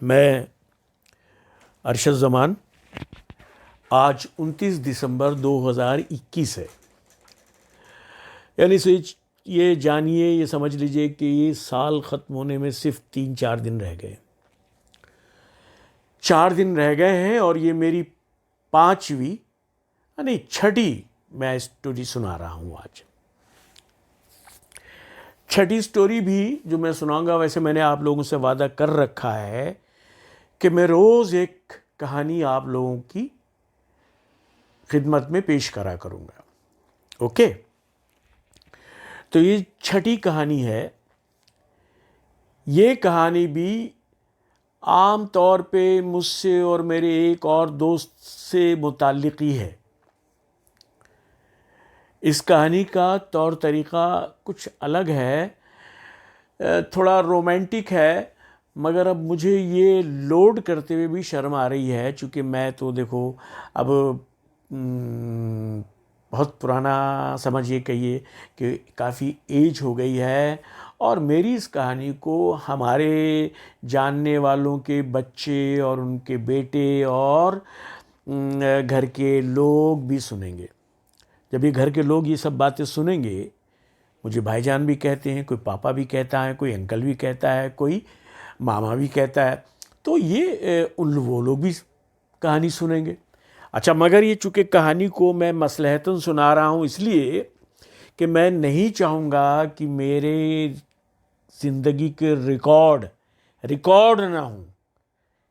मैं अरशद ज़मान। आज 29 दिसंबर 2021 है। यानी ये जानिए, ये समझ लीजिए कि ये साल ख़त्म होने में सिर्फ 3-4 दिन रह गए। 4 दिन रह गए हैं और ये मेरी 5वीं यानी 6ठी मैं स्टोरी सुना रहा हूँ आज। 6ठी स्टोरी भी जो मैं सुनाऊंगा, वैसे मैंने आप लोगों से वादा कर रखा है कि मैं रोज़ एक कहानी आप लोगों की खिदमत में पेश करा करूँगा। ओके, तो ये 6ठी कहानी है। ये कहानी भी आम तौर पे मुझसे और मेरे एक और दोस्त से मुताल्लिक़ ही है। इस कहानी का तौर तरीक़ा कुछ अलग है, थोड़ा रोमांटिक है, मगर अब मुझे ये लोड करते हुए भी शर्म आ रही है, चूँकि मैं तो देखो अब बहुत पुराना समझिए, कहिए कि काफ़ी एज हो गई है और मेरी इस कहानी को हमारे जानने वालों के बच्चे और उनके बेटे और घर के लोग भी सुनेंगे। जब ये घर के लोग ये सब बातें सुनेंगे, मुझे भाईजान भी कहते हैं, कोई पापा भी कहता है, कोई अंकल भी कहता है, कोई मामा भी कहता है, तो ये वो लोग भी कहानी सुनेंगे। अच्छा, मगर ये चूँकि कहानी को मैं मसलहतन सुना रहा हूँ, इसलिए कि मैं नहीं चाहूँगा कि मेरे ज़िंदगी के रिकॉर्ड ना हों,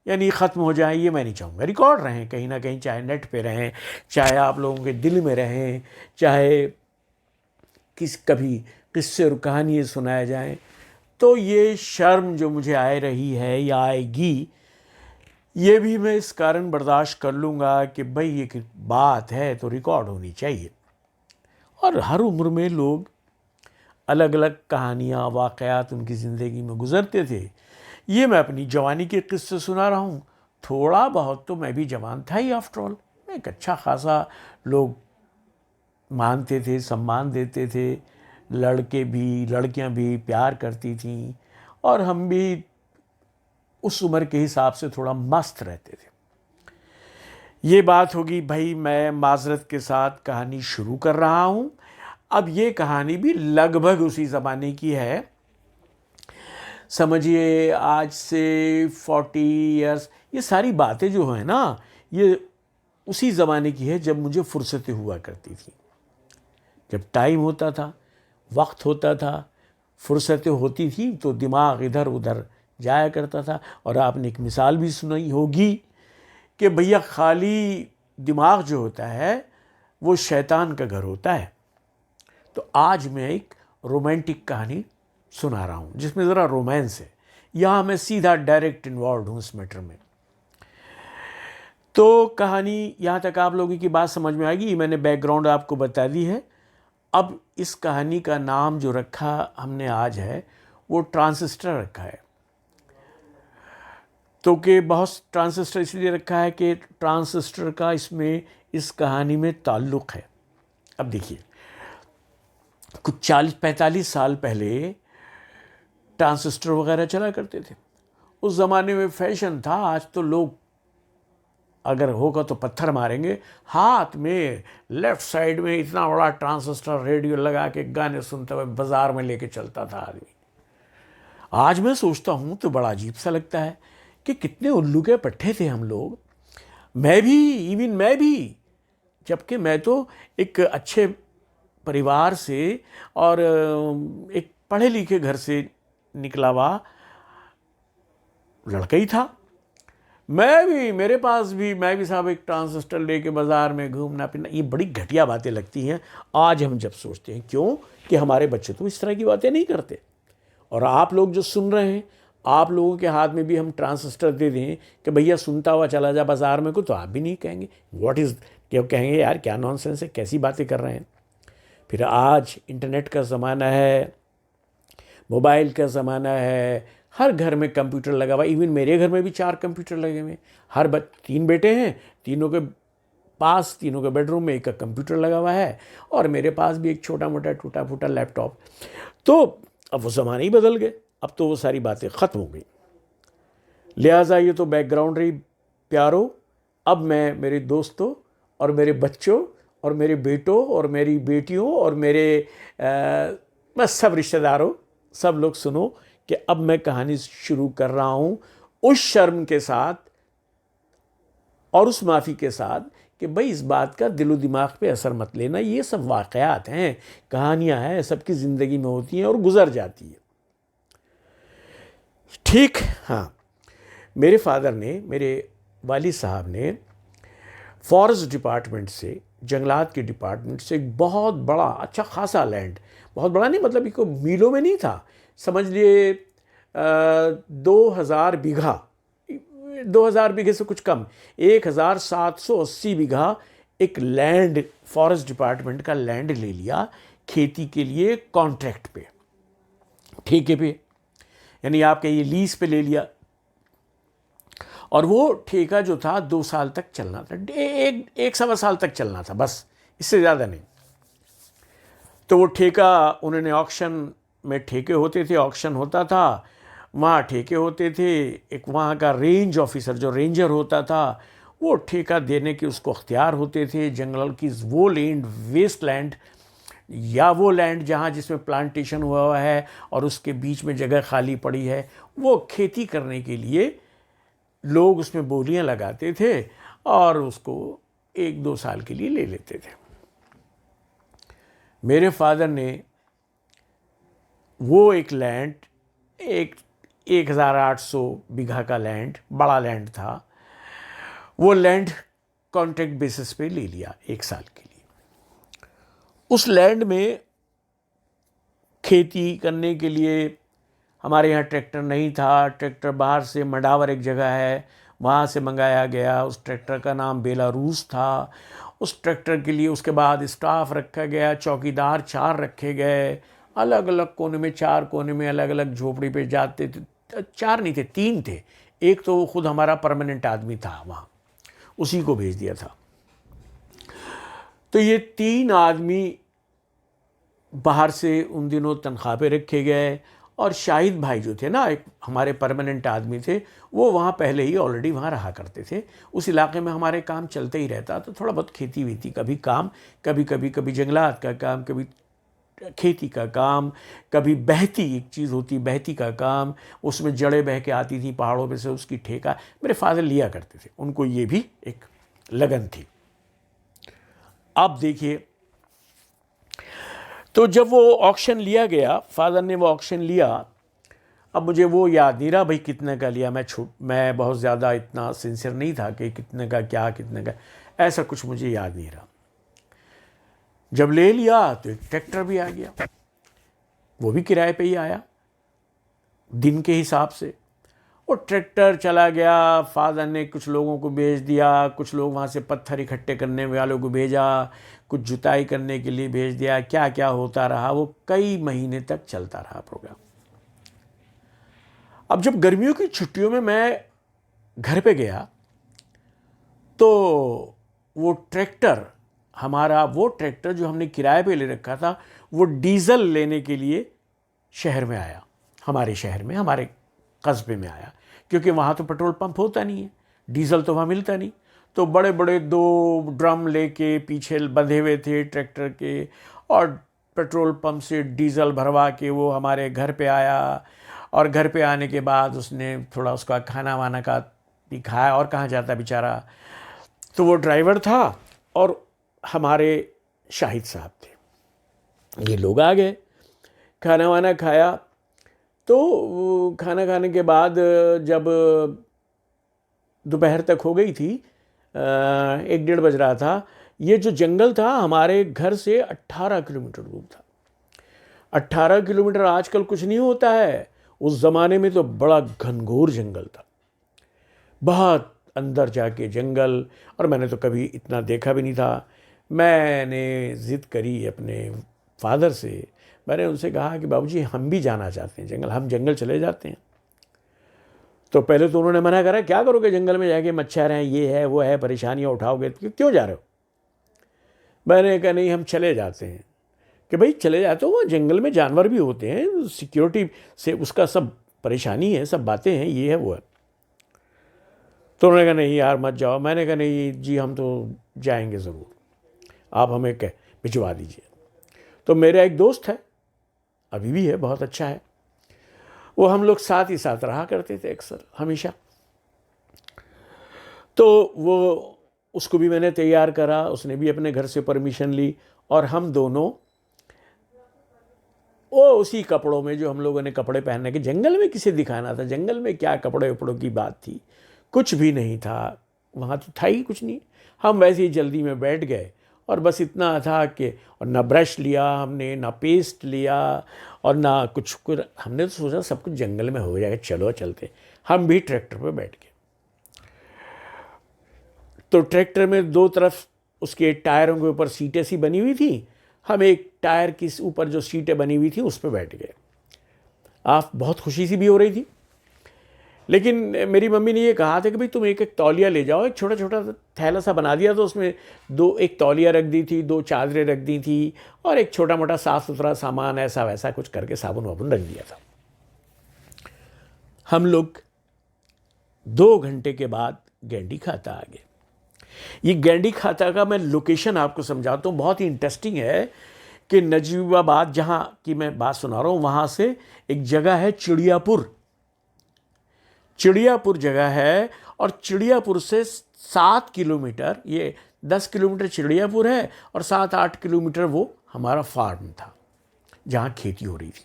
यानी ख़त्म हो जाए, ये मैं नहीं चाहूँगा। रिकॉर्ड रहें कहीं ना कहीं, चाहे नेट पे रहें, चाहे आप लोगों के दिल में रहें, चाहे कभी किस्से और कहानियाँ सुनाए जाएं। तो ये शर्म जो मुझे आ रही है या आएगी, ये भी मैं इस कारण बर्दाश्त कर लूँगा कि भाई ये बात है तो रिकॉर्ड होनी चाहिए। और हर उम्र में लोग अलग अलग कहानियाँ, वाक़यात उनकी ज़िंदगी में गुज़रते थे। ये मैं अपनी जवानी के किस्से सुना रहा हूँ। थोड़ा बहुत तो मैं भी जवान था ही, आफ्टर ऑल। एक अच्छा खासा लोग मानते थे, सम्मान देते थे, लड़के भी लड़कियां भी प्यार करती थीं और हम भी उस उम्र के हिसाब से थोड़ा मस्त रहते थे। ये बात होगी भाई, मैं माजरत के साथ कहानी शुरू कर रहा हूँ। अब ये कहानी भी लगभग उसी ज़माने की है, समझिए आज से 40 इयर्स। ये सारी बातें जो हैं ना, ये उसी ज़माने की है जब मुझे फुर्सतें हुआ करती थी, जब टाइम होता था, वक्त होता था, फुर्सतें होती थी, तो दिमाग इधर उधर जाया करता था। और आपने एक मिसाल भी सुनी होगी कि भैया खाली दिमाग जो होता है वो शैतान का घर होता है। तो आज मैं एक रोमांटिक कहानी सुना रहा हूँ जिसमें ज़रा रोमांस है। यहाँ मैं सीधा डायरेक्ट इन्वॉल्व हूँ इस मैटर में। तो कहानी यहाँ तक आप लोगों की बात समझ में आएगी। मैंने बैकग्राउंड आपको बता दी है। अब इस कहानी का नाम जो रखा हमने आज है वो ट्रांसिस्टर रखा है। तो कि बहुत ट्रांसिस्टर इसलिए रखा है कि ट्रांसिस्टर का इसमें इस कहानी में ताल्लुक़ है। अब देखिए, कुछ 40-45 साल पहले ट्रांसिस्टर वगैरह चला करते थे। उस ज़माने में फैशन था। आज तो लोग अगर होगा तो पत्थर मारेंगे। हाथ में लेफ़्ट साइड में इतना बड़ा ट्रांसिस्टर रेडियो लगा के गाने सुनते हुए बाज़ार में लेके चलता था आदमी। आज मैं सोचता हूँ तो बड़ा अजीब सा लगता है कि कितने उल्लू के पट्टे थे हम लोग। मैं भी, जबकि मैं तो एक अच्छे परिवार से और एक पढ़े लिखे घर से निकला हुआ लड़का ही था। मैं भी साहब एक ट्रांसिस्टर लेके बाज़ार में घूमना फिरना, ये बड़ी घटिया बातें लगती हैं आज हम जब सोचते हैं। क्यों कि हमारे बच्चे तो इस तरह की बातें नहीं करते। और आप लोग जो सुन रहे हैं, आप लोगों के हाथ में भी हम ट्रांसिस्टर दे दें कि भैया सुनता हुआ चला जा बाज़ार में को, तो आप भी नहीं कहेंगे क्यों कहेंगे यार क्या नॉनसेंस है, कैसी बातें कर रहे हैं। फिर आज इंटरनेट का ज़माना है, मोबाइल का ज़माना है, हर घर में कंप्यूटर लगा हुआ। इवन मेरे घर में भी 4 कंप्यूटर लगे हुए हैं। 3 बेटे हैं, तीनों के बेडरूम में एक कंप्यूटर लगा हुआ है और मेरे पास भी एक छोटा मोटा टूटा फूटा लैपटॉप। तो अब वो ज़माने ही बदल गए। अब तो वो सारी बातें ख़त्म हो गई। लिहाजा ये तो बैकग्राउंड रही प्यारो। अब मैं मेरे दोस्तों और मेरे बच्चों और मेरे बेटों और मेरी बेटियों और मेरे बस सब रिश्तेदारों, सब लोग सुनो कि अब मैं कहानी शुरू कर रहा हूँ उस शर्म के साथ और उस माफ़ी के साथ कि भाई इस बात का दिलो दिमाग पे असर मत लेना, ये सब वाक़यात हैं, कहानियाँ हैं, सबकी ज़िंदगी में होती हैं और गुज़र जाती है। ठीक, हाँ, मेरे फादर ने, मेरे वालिद साहब ने फॉरेस्ट डिपार्टमेंट से, जंगलात के डिपार्टमेंट से एक बहुत बड़ा अच्छा खासा लैंड, बहुत बड़ा नहीं मतलब इसको मीलों में नहीं था, समझ लिए 2000 बीघा, 2000 बीघे से कुछ कम, 1780 बीघा एक लैंड, फॉरेस्ट डिपार्टमेंट का लैंड ले लिया खेती के लिए कॉन्ट्रैक्ट पे, ठेके पे, यानी आपके ये लीज पे ले लिया। और वो ठेका जो था 2 साल तक चलना था, एक सवा साल तक चलना था, बस इससे ज़्यादा नहीं। तो वो ठेका उन्होंने ऑक्शन में, ठेके होते थे, ऑक्शन होता था, वहाँ ठेके होते थे। एक वहाँ का रेंज ऑफिसर जो रेंजर होता था वो ठेका देने के उसको अख्तियार होते थे। जंगल की वो लैंड, वेस्ट लैंड या वो लैंड जहाँ जिसमें प्लांटेशन हुआ है और उसके बीच में जगह खाली पड़ी है, वो खेती करने के लिए लोग उसमें बोलियां लगाते थे और उसको 1-2 साल के लिए ले लेते थे। मेरे फादर ने वो एक लैंड, एक 1800 बीघा का लैंड, बड़ा लैंड था, वो लैंड कॉन्ट्रैक्ट बेसिस पे ले लिया 1 साल के लिए। उस लैंड में खेती करने के लिए हमारे यहाँ ट्रैक्टर नहीं था, ट्रैक्टर बाहर से, मडावर एक जगह है, वहाँ से मंगाया गया। उस ट्रैक्टर का नाम बेलारूस था। उस ट्रैक्टर के लिए उसके बाद स्टाफ रखा गया, चौकीदार 4 रखे गए, अलग अलग कोने में, 4 कोने में अलग अलग झोपड़ी पे जाते थे। 4 नहीं थे, 3 थे, एक तो खुद हमारा परमानेंट आदमी था वहाँ, उसी को भेज दिया था। तो ये 3 आदमी बाहर से उन दिनों तनख्वाह पे रखे गए। और शाहिद भाई जो थे ना, एक हमारे परमानेंट आदमी थे, वो वहाँ पहले ही ऑलरेडी वहाँ रहा करते थे। उस इलाके में हमारे काम चलते ही रहता, तो थोड़ा बहुत खेती वीती का भी काम, कभी जंगलात का काम, कभी खेती का काम, कभी बहती एक चीज़ होती, बहती का काम, उसमें जड़ें बह के आती थी पहाड़ों पे से, उसकी ठेका मेरे फादर लिया करते थे। उनको ये भी एक लगन थी। अब देखिए, तो जब वो ऑक्शन लिया गया, फादर ने वो ऑक्शन लिया, अब मुझे वो याद नहीं रहा भाई कितने का लिया। मैं बहुत ज़्यादा इतना सिंसियर नहीं था कि कितने का क्या, कितने का, ऐसा कुछ मुझे याद नहीं रहा। जब ले लिया तो एक ट्रैक्टर भी आ गया, वो भी किराए पे ही आया दिन के हिसाब से। वो ट्रैक्टर चला गया, फादर ने कुछ लोगों को भेज दिया, कुछ लोग वहाँ से पत्थर इकट्ठे करने वालों को भेजा, कुछ जुताई करने के लिए भेज दिया, क्या क्या होता रहा। वो कई महीने तक चलता रहा प्रोग्राम। अब जब गर्मियों की छुट्टियों में मैं घर पे गया तो वो ट्रैक्टर, हमारा वो ट्रैक्टर जो हमने किराए पे ले रखा था, वो डीजल लेने के लिए शहर में आया, हमारे शहर में, हमारे कस्बे में आया, क्योंकि वहाँ तो पेट्रोल पंप होता नहीं है, डीजल तो वहाँ मिलता नहीं। तो बड़े बड़े 2 ड्रम लेके पीछे बंधे हुए थे ट्रैक्टर के, और पेट्रोल पंप से डीजल भरवा के वो हमारे घर पे आया। और घर पे आने के बाद उसने थोड़ा उसका खाना वाना का भी खाया, और कहाँ जाता बेचारा। तो वो ड्राइवर था और हमारे शाहिद साहब थे। ये लोग आ गए, खाना वाना खाया। तो खाना खाने के बाद जब दोपहर तक हो गई थी, 1-1:30 बज रहा था, ये जो जंगल था हमारे घर से 18 किलोमीटर दूर था। 18 किलोमीटर आजकल कुछ नहीं होता है, उस ज़माने में तो बड़ा घनघोर जंगल था, बहुत अंदर जाके जंगल। और मैंने तो कभी इतना देखा भी नहीं था। मैंने ज़िद करी अपने फादर से, मैंने उनसे कहा कि बाबूजी हम भी जाना चाहते हैं जंगल, हम जंगल चले जाते हैं। तो पहले तो उन्होंने मना करा, क्या करोगे जंगल में जाके, मच्छर हैं, ये है वो है, परेशानियाँ उठाओगे, क्यों जा रहे हो। मैंने कहा नहीं, हम चले जाते हैं। कि भाई चले जाते हो, वहाँ जंगल में जानवर भी होते हैं, सिक्योरिटी से उसका सब परेशानी है, सब बातें हैं, ये है वो है। तो उन्होंने कहा नहीं यार मत जाओ। मैंने कहा नहीं जी हम तो जाएंगे ज़रूर, आप हमें भिजवा दीजिए। तो मेरा एक दोस्त है, अभी भी है, बहुत अच्छा है, वो हम लोग साथ ही साथ रहा करते थे अक्सर हमेशा। तो वो उसको भी मैंने तैयार करा, उसने भी अपने घर से परमिशन ली, और हम दोनों वो उसी कपड़ों में जो हम लोगों ने कपड़े पहनने के, जंगल में किसे दिखाना था, जंगल में क्या कपड़े उपड़ों की बात थी, कुछ भी नहीं था वहाँ, तो था ही कुछ नहीं। हम वैसे ही जल्दी में बैठ गए, और बस इतना था कि और ना ब्रश लिया हमने, ना पेस्ट लिया, और ना कुछ हमने तो सोचा सब कुछ जंगल में हो जाएगा, चलो चलते। हम भी ट्रैक्टर पे बैठ गए। तो ट्रैक्टर में दो तरफ उसके टायरों के ऊपर सीटें सी बनी हुई थी, हम एक टायर की ऊपर जो सीटें बनी हुई थी उस पर बैठ गए। आप बहुत खुशी सी भी हो रही थी, लेकिन मेरी मम्मी ने ये कहा था कि भाई तुम एक एक तौलिया ले जाओ। एक छोटा छोटा थैला सा बना दिया, तो उसमें एक तौलिया रख दी थी, 2 चादरें रख दी थी, और एक छोटा मोटा साफ़ सुथरा सामान ऐसा वैसा कुछ करके साबुन वाबुन रख दिया था। हम लोग 2 घंटे के बाद गैंडी खाता आ गए। ये गैंडी खाता का मैं लोकेशन आपको समझाता हूँ, बहुत ही इंटरेस्टिंग है कि नजीबाबाद जहाँ की मैं बात सुना रहा हूँ, वहाँ से एक जगह है चिड़ियापुर। चिड़ियापुर जगह है, और चिड़ियापुर से 7 किलोमीटर, ये 10 किलोमीटर चिड़ियापुर है, और 7-8 किलोमीटर वो हमारा फार्म था जहाँ खेती हो रही थी।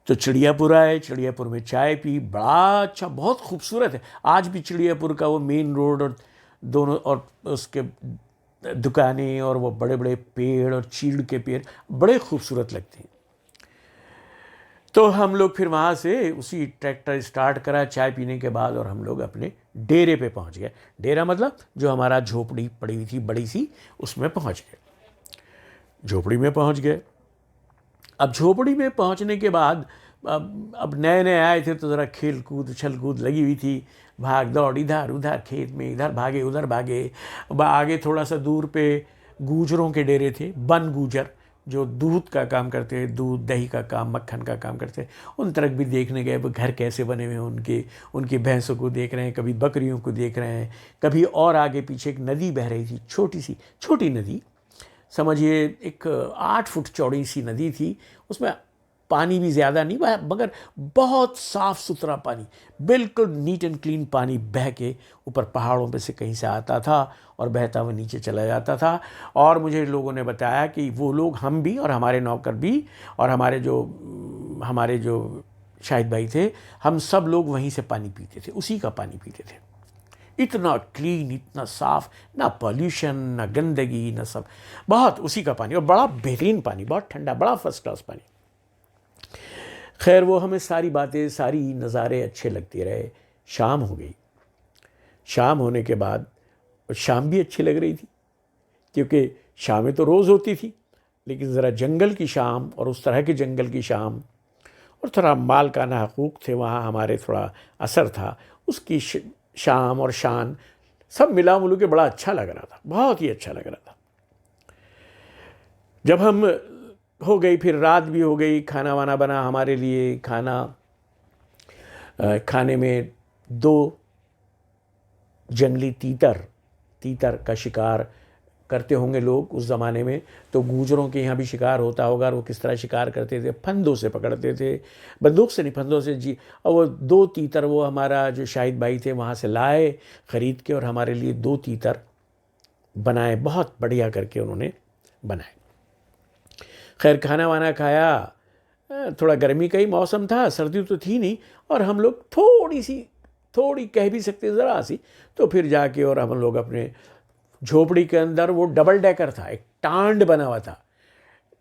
तो चिड़ियापुर आए, चिड़ियापुर में चाय पी, बड़ा अच्छा, बहुत खूबसूरत है आज भी चिड़ियापुर का वो मेन रोड, और दोनों और उसके दुकानें, और वो बड़े बड़े पेड़ और चीड़ के पेड़ बड़े खूबसूरत लगते हैं। तो हम लोग फिर वहाँ से उसी ट्रैक्टर स्टार्ट करा चाय पीने के बाद, और हम लोग अपने डेरे पे पहुँच गए। डेरा मतलब जो हमारा झोपड़ी पड़ी हुई थी बड़ी सी, उसमें पहुँच गए। झोपड़ी में पहुँच गए। अब झोपड़ी में पहुँचने के बाद अब नए नए आए थे, तो ज़रा खेल कूद उछल कूद लगी हुई थी, भाग दौड़, इधर उधर खेत में, इधर भागे उधर भागे। आगे थोड़ा सा दूर पे गूजरों के डेरे थे, बन गूजर, जो दूध का काम करते हैं, दूध दही का काम, मक्खन का काम करते हैं। उन तरफ भी देखने गए, वो घर कैसे बने हुए हैं उनकी भैंसों को देख रहे हैं, कभी बकरियों को देख रहे हैं, कभी और आगे पीछे एक नदी बह रही थी, छोटी नदी, समझिए एक 8 फुट चौड़ी सी नदी थी। उसमें पानी भी ज़्यादा नहीं, मगर बहुत साफ़ सुथरा पानी, बिल्कुल नीट एंड क्लीन पानी बह के ऊपर पहाड़ों पे से कहीं से आता था और बहता हुआ नीचे चला जाता था। और मुझे लोगों ने बताया कि वो लोग, हम भी और हमारे नौकर भी, और हमारे जो शाहिद भाई थे, हम सब लोग वहीं से पानी पीते थे, उसी का पानी पीते थे। इतना क्लीन, इतना साफ़, ना पॉल्यूशन, ना गंदगी, ना सब, बहुत उसी का पानी, और बड़ा बेहतरीन पानी, बहुत ठंडा, बड़ा फर्स्ट क्लास पानी। खैर वो हमें सारी बातें, सारी नज़ारे अच्छे लगते रहे। शाम हो गई। शाम होने के बाद, शाम भी अच्छी लग रही थी, क्योंकि शामें तो रोज़ होती थी, लेकिन ज़रा जंगल की शाम, और उस तरह के जंगल की शाम, और थोड़ा मालकाना हकूक़ थे वहाँ, हमारे थोड़ा असर था उसकी शाम और शान, सब मिला मिलू के बड़ा अच्छा लग रहा था, बहुत ही अच्छा लग रहा था। जब हम हो गई, फिर रात भी हो गई, खाना वाना बना हमारे लिए। खाने में 2 जंगली तीतर का शिकार करते होंगे लोग उस ज़माने में, तो गूजरों के यहाँ भी शिकार होता होगा। और वो किस तरह शिकार करते थे, फंदों से पकड़ते थे, बंदूक से नहीं, फंदों से जी। और वो 2 तीतर वो हमारा जो शाहिद भाई थे वहाँ से लाए ख़रीद के, और हमारे लिए 2 तीतर बनाए, बहुत बढ़िया करके उन्होंने बनाए। खैर खाना वाना खाया, थोड़ा गर्मी का ही मौसम था, सर्दी तो थी नहीं, और हम लोग थोड़ी कह भी सकते ज़रा सी, तो फिर जाके और हम लोग अपने झोपड़ी के अंदर, वो डबल डेकर था, एक टांड बना हुआ था,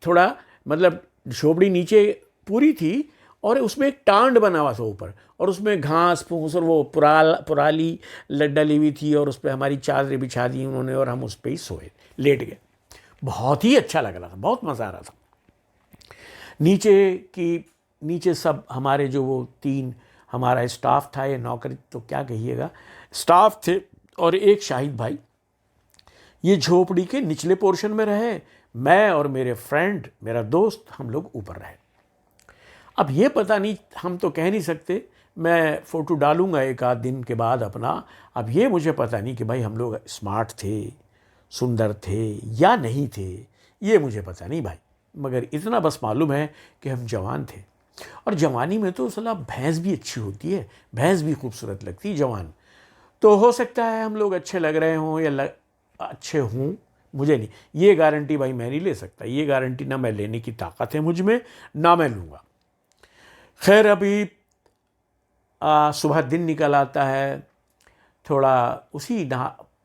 थोड़ा मतलब झोपड़ी नीचे पूरी थी, और उसमें एक टांड बना हुआ था ऊपर, और उसमें घास फूस और वो पुराली डली हुई थी, और उस पर हमारी चादरें बिछा दी उन्होंने, और हम उस पर ही सोए, लेट गए। बहुत ही अच्छा लग रहा था, बहुत मज़ा आ रहा था। नीचे सब हमारे जो वो 3 हमारा स्टाफ था, ये नौकर तो क्या कहिएगा, स्टाफ थे, और एक शाहिद भाई, ये झोपड़ी के निचले पोर्शन में रहे। मैं और मेरे फ्रेंड, मेरा दोस्त, हम लोग ऊपर रहे। अब ये पता नहीं, हम तो कह नहीं सकते, मैं फ़ोटो डालूँगा एक आध दिन के बाद अपना। अब ये मुझे पता नहीं कि भाई हम लोग स्मार्ट थे, सुंदर थे या नहीं थे, ये मुझे पता नहीं भाई, मगर इतना बस मालूम है कि हम जवान थे। और जवानी में तो सला भैंस भी अच्छी होती है, भैंस भी खूबसूरत लगती है जवान। तो हो सकता है हम लोग अच्छे लग रहे हों या अच्छे हों, मुझे नहीं, ये गारंटी भाई मैं नहीं ले सकता, ये गारंटी ना मैं लेने की ताकत है मुझ में, ना मैं लूँगा। खैर अभी सुबह दिन निकल आता है, थोड़ा उसी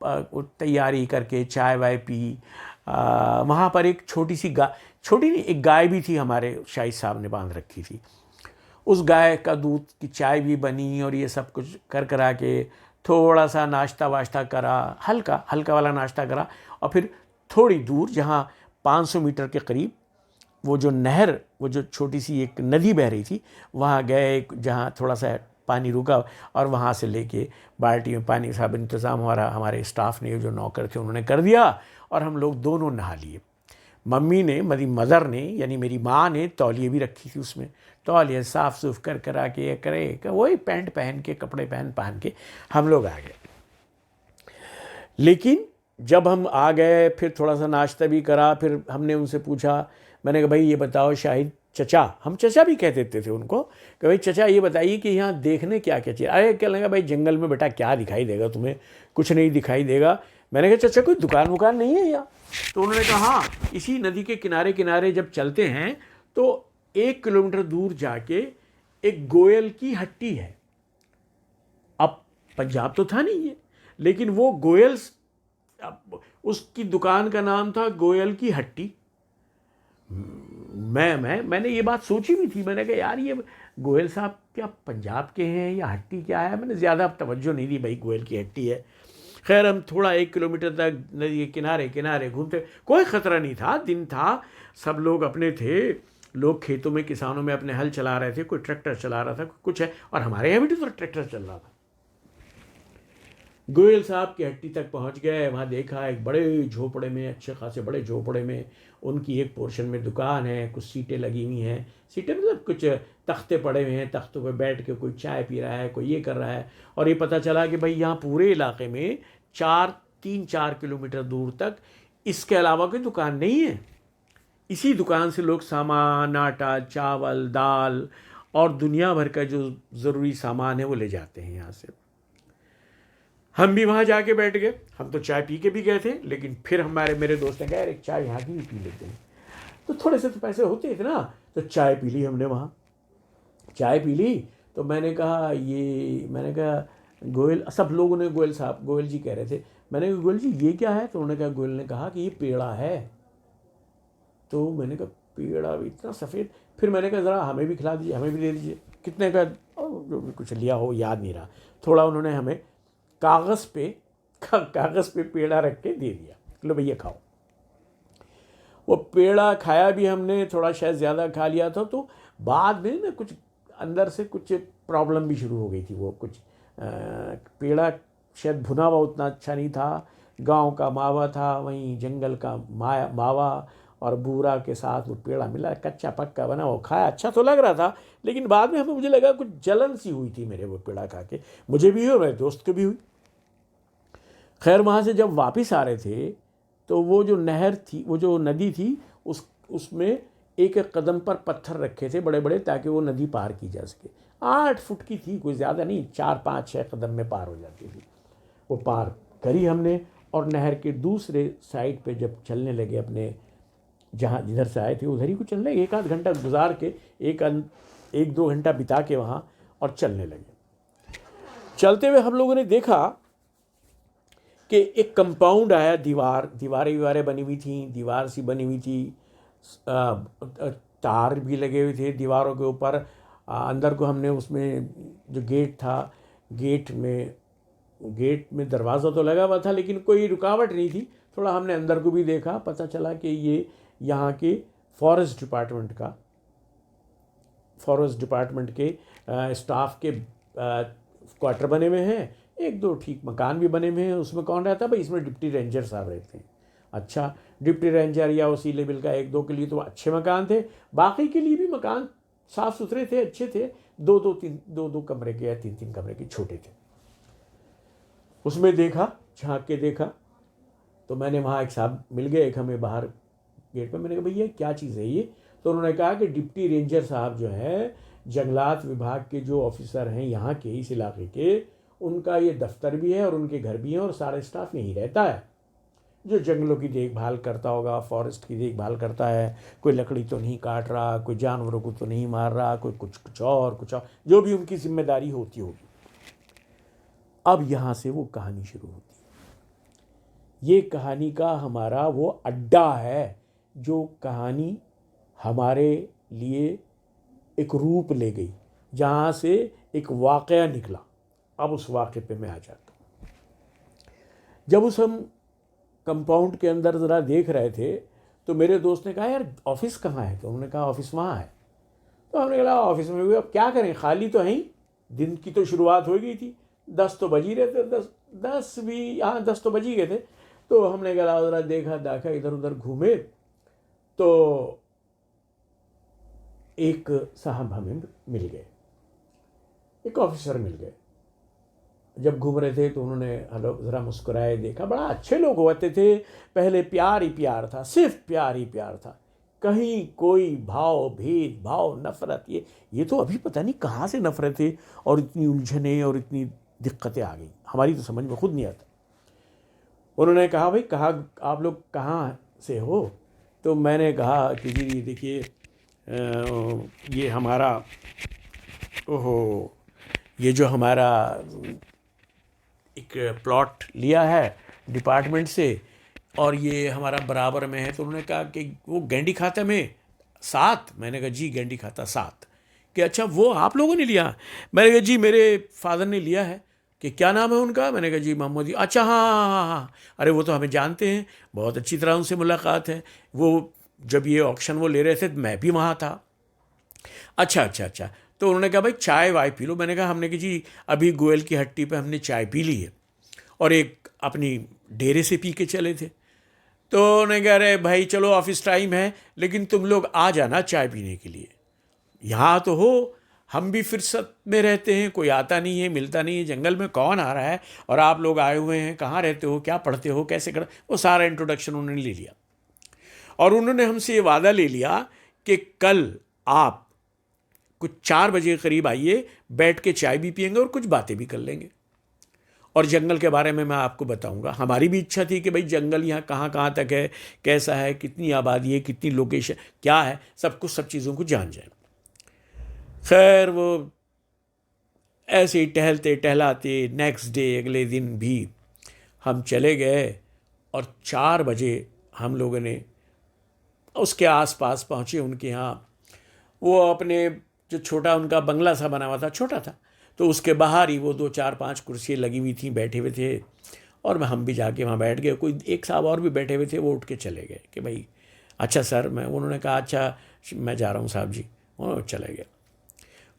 तैयारी करके चाय वाय पी। वहाँ पर एक छोटी सी गाय, छोटी नहीं, एक गाय भी थी हमारे शाहिद साहब ने बांध रखी थी। उस गाय का दूध की चाय भी बनी और ये सब कुछ कर करा के थोड़ा सा नाश्ता वाश्ता करा, हल्का हल्का वाला नाश्ता करा। और फिर थोड़ी दूर जहाँ 500 मीटर के करीब वो जो नहर, वो जो छोटी सी एक नदी बह रही थी, वहाँ गए जहाँ थोड़ा सा पानी रुका, और वहाँ से लेके बाल्टी में पानी सब इंतज़ाम हमारे स्टाफ ने, जो नौकर थे उन्होंने कर दिया, और हम लोग दोनों नहा लिए। मम्मी ने, मेरी मदर ने यानी मेरी माँ ने तौलिए भी रखी थी उसमें, तौलिए साफ़ सूफ कर करा के करे, वही पैंट पहन के, कपड़े पहन के हम लोग आ गए। लेकिन जब हम आ गए, फिर थोड़ा सा नाश्ता भी करा, फिर हमने उनसे पूछा, मैंने कहा भाई ये बताओ शाहिद चचा, हम चचा भी कह देते थे उनको, कि भाई चचा ये बताइए कि यहाँ देखने क्या क्या चीज़। अरे क्या लगा भाई जंगल में बेटा क्या दिखाई देगा तुम्हें, कुछ नहीं दिखाई देगा। मैंने कहा चचा कोई दुकान वुकान नहीं है यहाँ? तो उन्होंने कहा हाँ, इसी नदी के किनारे किनारे जब चलते हैं तो 1 किलोमीटर दूर जाके एक गोयल की हट्टी है। अब पंजाब तो था नहीं ये, लेकिन वो गोयल, उसकी दुकान का नाम था गोयल की हट्टी। मैंने ये बात सोची भी थी, मैंने कहा यार ये गोयल साहब क्या पंजाब के हैं या हट्टी क्या है, मैंने ज़्यादा तवज्जो नहीं दी, भाई गोयल की हट्टी है। खैर हम थोड़ा 1 किलोमीटर तक नदी के किनारे किनारे घूमते, कोई ख़तरा नहीं था, दिन था, सब लोग अपने थे, लोग खेतों में, किसानों में अपने हल चला रहे थे, कोई ट्रैक्टर चला रहा था, कुछ है, और हमारे यहाँ भी तो ट्रैक्टर चल रहा था। गोयल साहब की हट्टी तक पहुंच गए, वहाँ देखा एक बड़े झोपड़े में, अच्छे खासे बड़े झोपड़े में, उनकी एक पोर्शन में दुकान है, कुछ सीटें लगी हुई हैं, सीटें मतलब कुछ तख्ते पड़े हुए हैं, तख्तों पे बैठ के कोई चाय पी रहा है, कोई ये कर रहा है। और ये पता चला कि भाई यहाँ पूरे इलाके में 3-4 किलोमीटर दूर तक इसके अलावा कोई दुकान नहीं है। इसी दुकान से लोग सामान, आटा, चावल, दाल और दुनिया भर का जो ज़रूरी सामान है वो ले जाते हैं यहाँ से। हम भी वहाँ जाके बैठ गए, हम तो चाय पी के भी गए थे, लेकिन फिर मेरे दोस्त ने कहा यार एक चाय यहाँ की भी पी लेते हैं। तो थोड़े से तो पैसे होते थे ना, तो चाय पी ली हमने वहाँ, चाय पी ली। तो मैंने कहा गोयल, सब लोगों ने गोयल जी कह रहे थे, मैंने कहा गोयल जी ये क्या है? तो उन्होंने कहा, गोयल ने कहा कि ये पेड़ा है। तो मैंने कहा पेड़ा भी इतना सफ़ेद? फिर मैंने कहा ज़रा हमें भी खिला दीजिए, हमें भी दे दीजिए। कितने का? जो भी कुछ लिया हो याद नहीं रहा, थोड़ा उन्होंने हमें कागज़ पे पेड़ा रख के दे दिया, लो भैया खाओ। वो पेड़ा खाया भी हमने, थोड़ा शायद ज़्यादा खा लिया था, तो बाद में ना कुछ अंदर से कुछ प्रॉब्लम भी शुरू हो गई थी। वो कुछ पेड़ा शायद भुना हुआ उतना अच्छा नहीं था, गांव का मावा था, वहीं जंगल का मावा और बूरा के साथ वो पेड़ा मिला, कच्चा पक्का बना, वो खाया, अच्छा तो लग रहा था, लेकिन बाद में हमें मुझे लगा कुछ जलन सी हुई थी मेरे वो पेड़ा खा के, मुझे भी हुई और मेरे दोस्त को भी हुई। खैर वहाँ से जब वापस आ रहे थे तो वो जो नहर थी, वो जो नदी थी, उसमें एक एक कदम पर पत्थर रखे थे बड़े बड़े, ताकि वो नदी पार की जा सके। 8 फुट की थी, कोई ज़्यादा नहीं, 4-5-6 कदम में पार हो जाती थी। वो पार करी हमने, और नहर के दूसरे साइड पे जब चलने लगे, अपने जहाँ जिधर से आए थे उधर ही को चलने, 1-8 घंटा गुजार के, 1-2 घंटा बिता के वहाँ, और चलने लगे। चलते हुए हम लोगों ने देखा कि एक कंपाउंड आया, दीवारें बनी हुई थी, दीवार सी बनी हुई थी, तार भी लगे हुए थे दीवारों के ऊपर। अंदर को हमने, उसमें जो गेट था, गेट में दरवाज़ा तो लगा हुआ था, लेकिन कोई रुकावट नहीं थी। थोड़ा हमने अंदर को भी देखा, पता चला कि ये यहाँ के फॉरेस्ट डिपार्टमेंट के स्टाफ के क्वार्टर बने हुए हैं, 1-2 ठीक मकान भी बने हुए हैं। उसमें कौन रहता है भाई? इसमें डिप्टी रेंजर साहब रहते हैं। अच्छा, डिप्टी रेंजर या उसी लेवल का 1-2 के लिए तो अच्छे मकान थे, बाकी के लिए भी मकान साफ़ सुथरे थे, अच्छे थे, दो दो कमरे के या तीन तीन कमरे के छोटे थे। उसमें देखा, झांक के देखा, तो मैंने वहाँ एक साहब मिल गए, एक हमें बाहर गेट पे। मैंने कहा भैया क्या चीज़ है ये? तो उन्होंने कहा कि डिप्टी रेंजर साहब जो है, जंगलात विभाग के जो ऑफिसर हैं यहाँ के, इस इलाके के, उनका ये दफ्तर भी है और उनके घर भी हैं और सारे स्टाफ यहीं रहता है। जो जंगलों की देखभाल करता होगा, फॉरेस्ट की देखभाल करता है, कोई लकड़ी तो नहीं काट रहा, कोई जानवरों को तो नहीं मार रहा, कोई कुछ और, जो भी उनकी जिम्मेदारी होती होगी। अब यहाँ से वो कहानी शुरू होती है। ये कहानी का हमारा वो अड्डा है, जो कहानी हमारे लिए एक रूप ले गई, जहाँ से एक वाक़या निकला। अब उस वाक़े पे मैं आ जाता हूँ। जब उस हम कंपाउंड के अंदर ज़रा देख रहे थे, तो मेरे दोस्त ने कहा यार ऑफिस कहाँ है? तो उन्होंने कहा ऑफिस वहाँ है। तो हमने कहा ऑफिस में भी अब क्या करें, खाली तो है ही, दिन की तो शुरुआत हो गई थी, 10 तो बज ही रहे थे, 10 भी, हाँ 10 तो बज ही गए थे। तो हमने कहा ज़रा देखा इधर उधर घूमे, तो एक साहब हमें मिल गए, एक ऑफिसर मिल गए। जब घूम रहे थे तो उन्होंने हेलो ज़रा मुस्कुराए, देखा, बड़ा अच्छे लोग होते थे। पहले प्यार ही प्यार था, सिर्फ प्यार ही प्यार था, कहीं कोई भाव भेद भाव नफ़रत, ये तो अभी पता नहीं कहाँ से नफ़रतें और इतनी उलझनें और इतनी दिक्कतें आ गई, हमारी तो समझ में खुद नहीं आता। उन्होंने कहा भाई आप लोग कहाँ से हो? तो मैंने कहा कि जी देखिए ये हमारा, ओहो, ये जो हमारा एक प्लॉट लिया है डिपार्टमेंट से और ये हमारा बराबर में है। तो उन्होंने कहा कि वो गेंडी खाता में 7। मैंने कहा जी गेंडी खाता 7। कि अच्छा वो आप लोगों ने लिया? मैंने कहा जी मेरे फादर ने लिया है। कि क्या नाम है उनका? मैंने कहा जी मोहम्मद। अच्छा हाँ हाँ हाँ हाँ, अरे वो तो हमें जानते हैं, बहुत अच्छी तरह उनसे मुलाकात है। वो जब ये ऑक्शन वो ले रहे थे मैं भी वहाँ था। अच्छा अच्छा अच्छा। तो उन्होंने कहा भाई चाय वाय पी लो। मैंने कहा हमने कि जी अभी गोयल की हट्टी पे हमने चाय पी ली है और एक अपनी डेरे से पी के चले थे। तो उन्होंने कहा अरे भाई चलो ऑफिस टाइम है, लेकिन तुम लोग आ जाना चाय पीने के लिए, यहाँ तो हो, हम भी फुर्सत में रहते हैं, कोई आता नहीं है, मिलता नहीं है, जंगल में कौन आ रहा है और आप लोग आए हुए हैं, कहाँ रहते हो, क्या पढ़ते हो, कैसे कर, वो सारा इंट्रोडक्शन उन्होंने ले लिया। और उन्होंने हमसे ये वादा ले लिया कि कल आप कुछ 4 बजे के करीब आइए, बैठ के चाय भी पियेंगे और कुछ बातें भी कर लेंगे और जंगल के बारे में मैं आपको बताऊंगा। हमारी भी इच्छा थी कि भाई जंगल यहाँ कहाँ कहाँ तक है, कैसा है, कितनी आबादी है, कितनी लोकेशन क्या है, सब चीज़ों को जान जाए। खैर वो ऐसे ही टहलते टहलाते नेक्स्ट डे, अगले दिन भी हम चले गए और 4 बजे हम लोगों ने उसके आसपास पहुँचे उनके यहाँ। वो अपने जो छोटा उनका बंगला सा बना हुआ था, छोटा था, तो उसके बाहर ही वो 2 4 5 कुर्सियाँ लगी हुई थी, बैठे हुए थे और हम भी जाके वहाँ बैठ गए। कोई एक साहब और भी बैठे हुए थे, वो उठ के चले गए कि भाई अच्छा सर, उन्होंने कहा अच्छा मैं जा रहा हूँ साहब जी, वो चले गए।